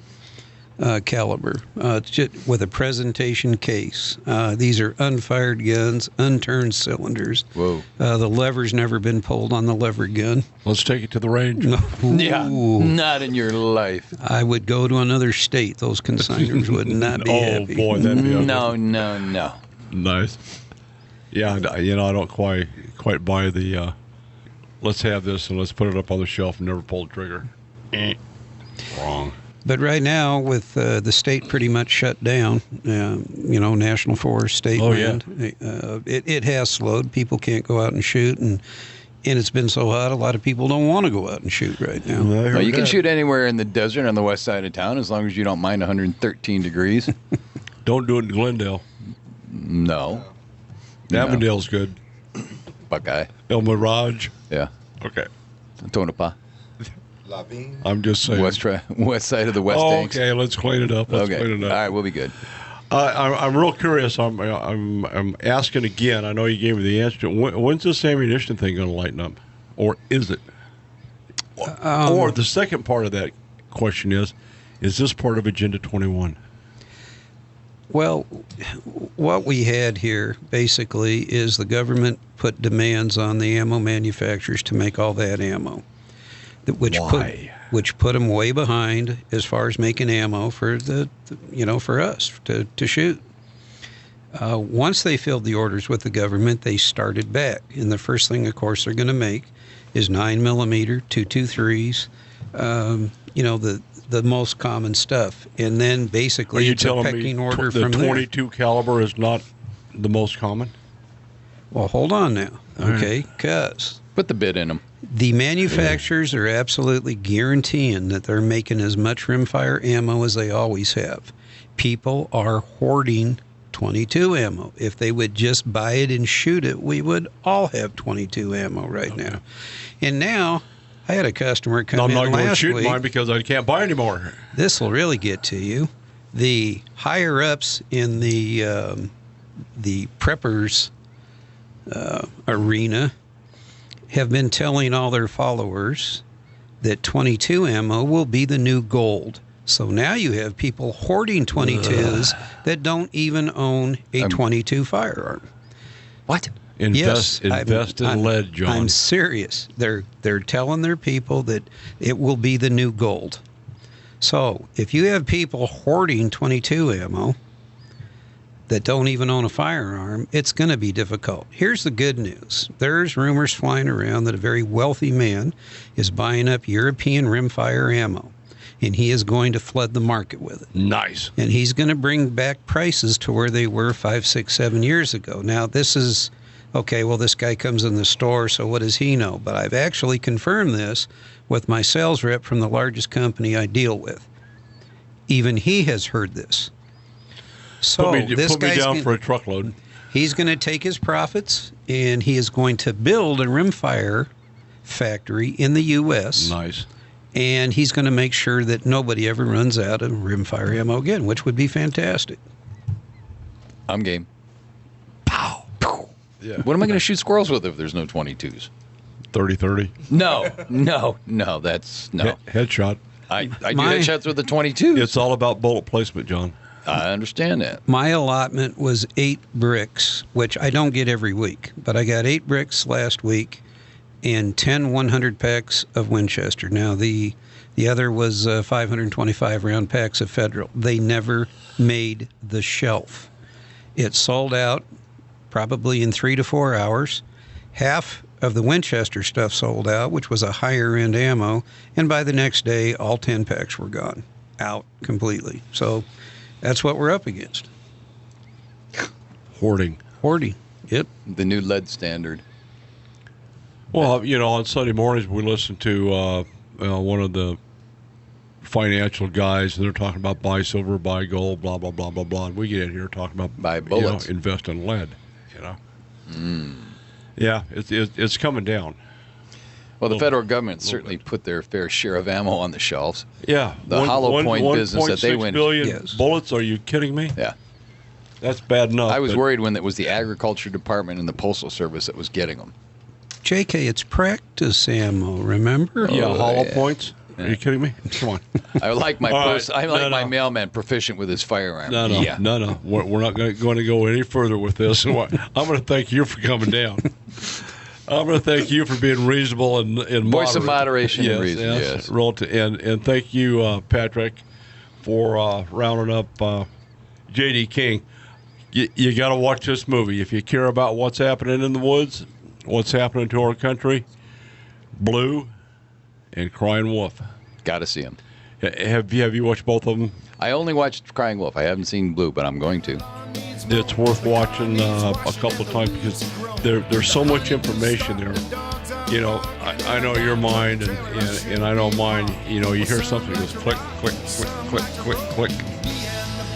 caliber. It's just with a presentation case. These are unfired guns, unturned cylinders. Whoa. The lever's never been pulled on the lever gun. Let's take it to the range. No. Yeah, not in your life. I would go to another state. Those consigners would not be happy. Oh, boy, that'd be ugly. No. Nice. Yeah, I don't quite buy the let's have this and let's put it up on the shelf and never pull the trigger. Wrong. But right now, with the state pretty much shut down, national forest, state land, it has slowed. People can't go out and shoot, and it's been so hot, a lot of people don't want to go out and shoot right now. Well, you can shoot anywhere in the desert on the west side of town as long as you don't mind 113 degrees. Don't do it in Glendale. No. Avondale's good. Buckeye. El Mirage. Yeah. Okay. Tonopah. I'm just saying. West side of the West Tanks. Okay, let's clean it up. All right, we'll be good. I'm real curious. I'm asking again. I know you gave me the answer. When's this ammunition thing going to lighten up, or is it? Or the second part of that question is this part of Agenda 21? Well, what we had here basically is the government put demands on the ammo manufacturers to make all that ammo. Which put them way behind as far as making ammo for for us to shoot. Once they filled the orders with the government, they started back, and the first thing, of course, they're going to make is 9mm 223s. the most common stuff. And then Are basically you it's a telling pecking me order the from there. 22 caliber is not the most common? Well, hold on now. Okay, because Put the bit in them. the manufacturers are absolutely guaranteeing that they're making as much rimfire ammo as they always have. People are hoarding 22 ammo. If they would just buy it and shoot it, we would all have 22 ammo right now. And now, I had a customer come I'm in not going to last shoot week. mine because I can't buy anymore. This will really get to you. The higher ups in the preppers arena have been telling all their followers that 22 ammo will be the new gold. So now you have people hoarding 22s that don't even own a 22 firearm. What? Invest in lead, John. I'm serious. They're telling their people that it will be the new gold. So if you have people hoarding 22 ammo that don't even own a firearm, it's going to be difficult. Here's the good news. There's rumors flying around that a very wealthy man is buying up European rimfire ammo, and he is going to flood the market with it. Nice. And he's going to bring back prices to where they were 5, 6, 7 years ago. Now, this is, okay, well, this guy comes in the store, so what does he know? But I've actually confirmed this with my sales rep from the largest company I deal with. Even he has heard this. So put me guy's down for a truckload. He's going to take his profits, and he is going to build a rimfire factory in the U.S. Nice. And he's going to make sure that nobody ever runs out of rimfire ammo again, which would be fantastic. I'm game. Pow. Yeah. What am I going to shoot squirrels with if there's no 22s? 30-30. No, that's no. Headshot. I do headshots with the 22s. It's all about bullet placement, John. I understand that. My allotment was 8 bricks, which I don't get every week, but I got 8 bricks last week and 10 100 packs of Winchester. Now, the other was 525 round packs of Federal. They never made the shelf. It sold out probably in 3 to 4 hours. Half of the Winchester stuff sold out, which was a higher end ammo, and by the next day, all 10 packs were gone, out completely. So that's what we're up against. Hoarding. Yep. The new lead standard. Well, on Sunday mornings we listen to one of the financial guys, and they're talking about buy silver, buy gold, blah, blah, blah, blah, blah. And we get in here talking about buy bullets, invest in lead, Yeah, it's coming down. Well, the federal government certainly put their fair share of ammo on the shelves. Yeah. The hollow point business that they went. 1.6 billion bullets, are you kidding me? Yeah. That's bad enough. I was worried when it was the Agriculture Department and the Postal Service that was getting them. JK, it's practice ammo, remember? Yeah, hollow points. Are you kidding me? Come on. I like my my mailman proficient with his firearm. No. We're not going to go any further with this. I'm going to thank you for coming down. I'm going to thank you for being reasonable and moderate. Voice of moderation and reason, yes. And thank you, Patrick, for rounding up J.D. King. You got to watch this movie. If you care about what's happening in the woods, what's happening to our country, Blue and Crying Wolf. Got to see them. Have you watched both of them? I only watched Crying Wolf. I haven't seen Blue, but I'm going to. It's worth watching a couple of times because there's so much information there. I know your mind and I know mine. You hear something that goes click, click, click, click, click, click,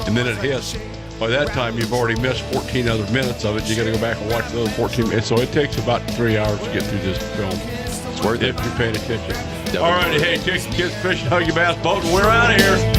and then it hits. By that time, you've already missed 14 other minutes of it. You got to go back and watch those 14 minutes. So it takes about 3 hours to get through this film. It's worth it if you're paying attention. Definitely. All right, hey, take your kids fishing, hug your bass boat, and we're out of here.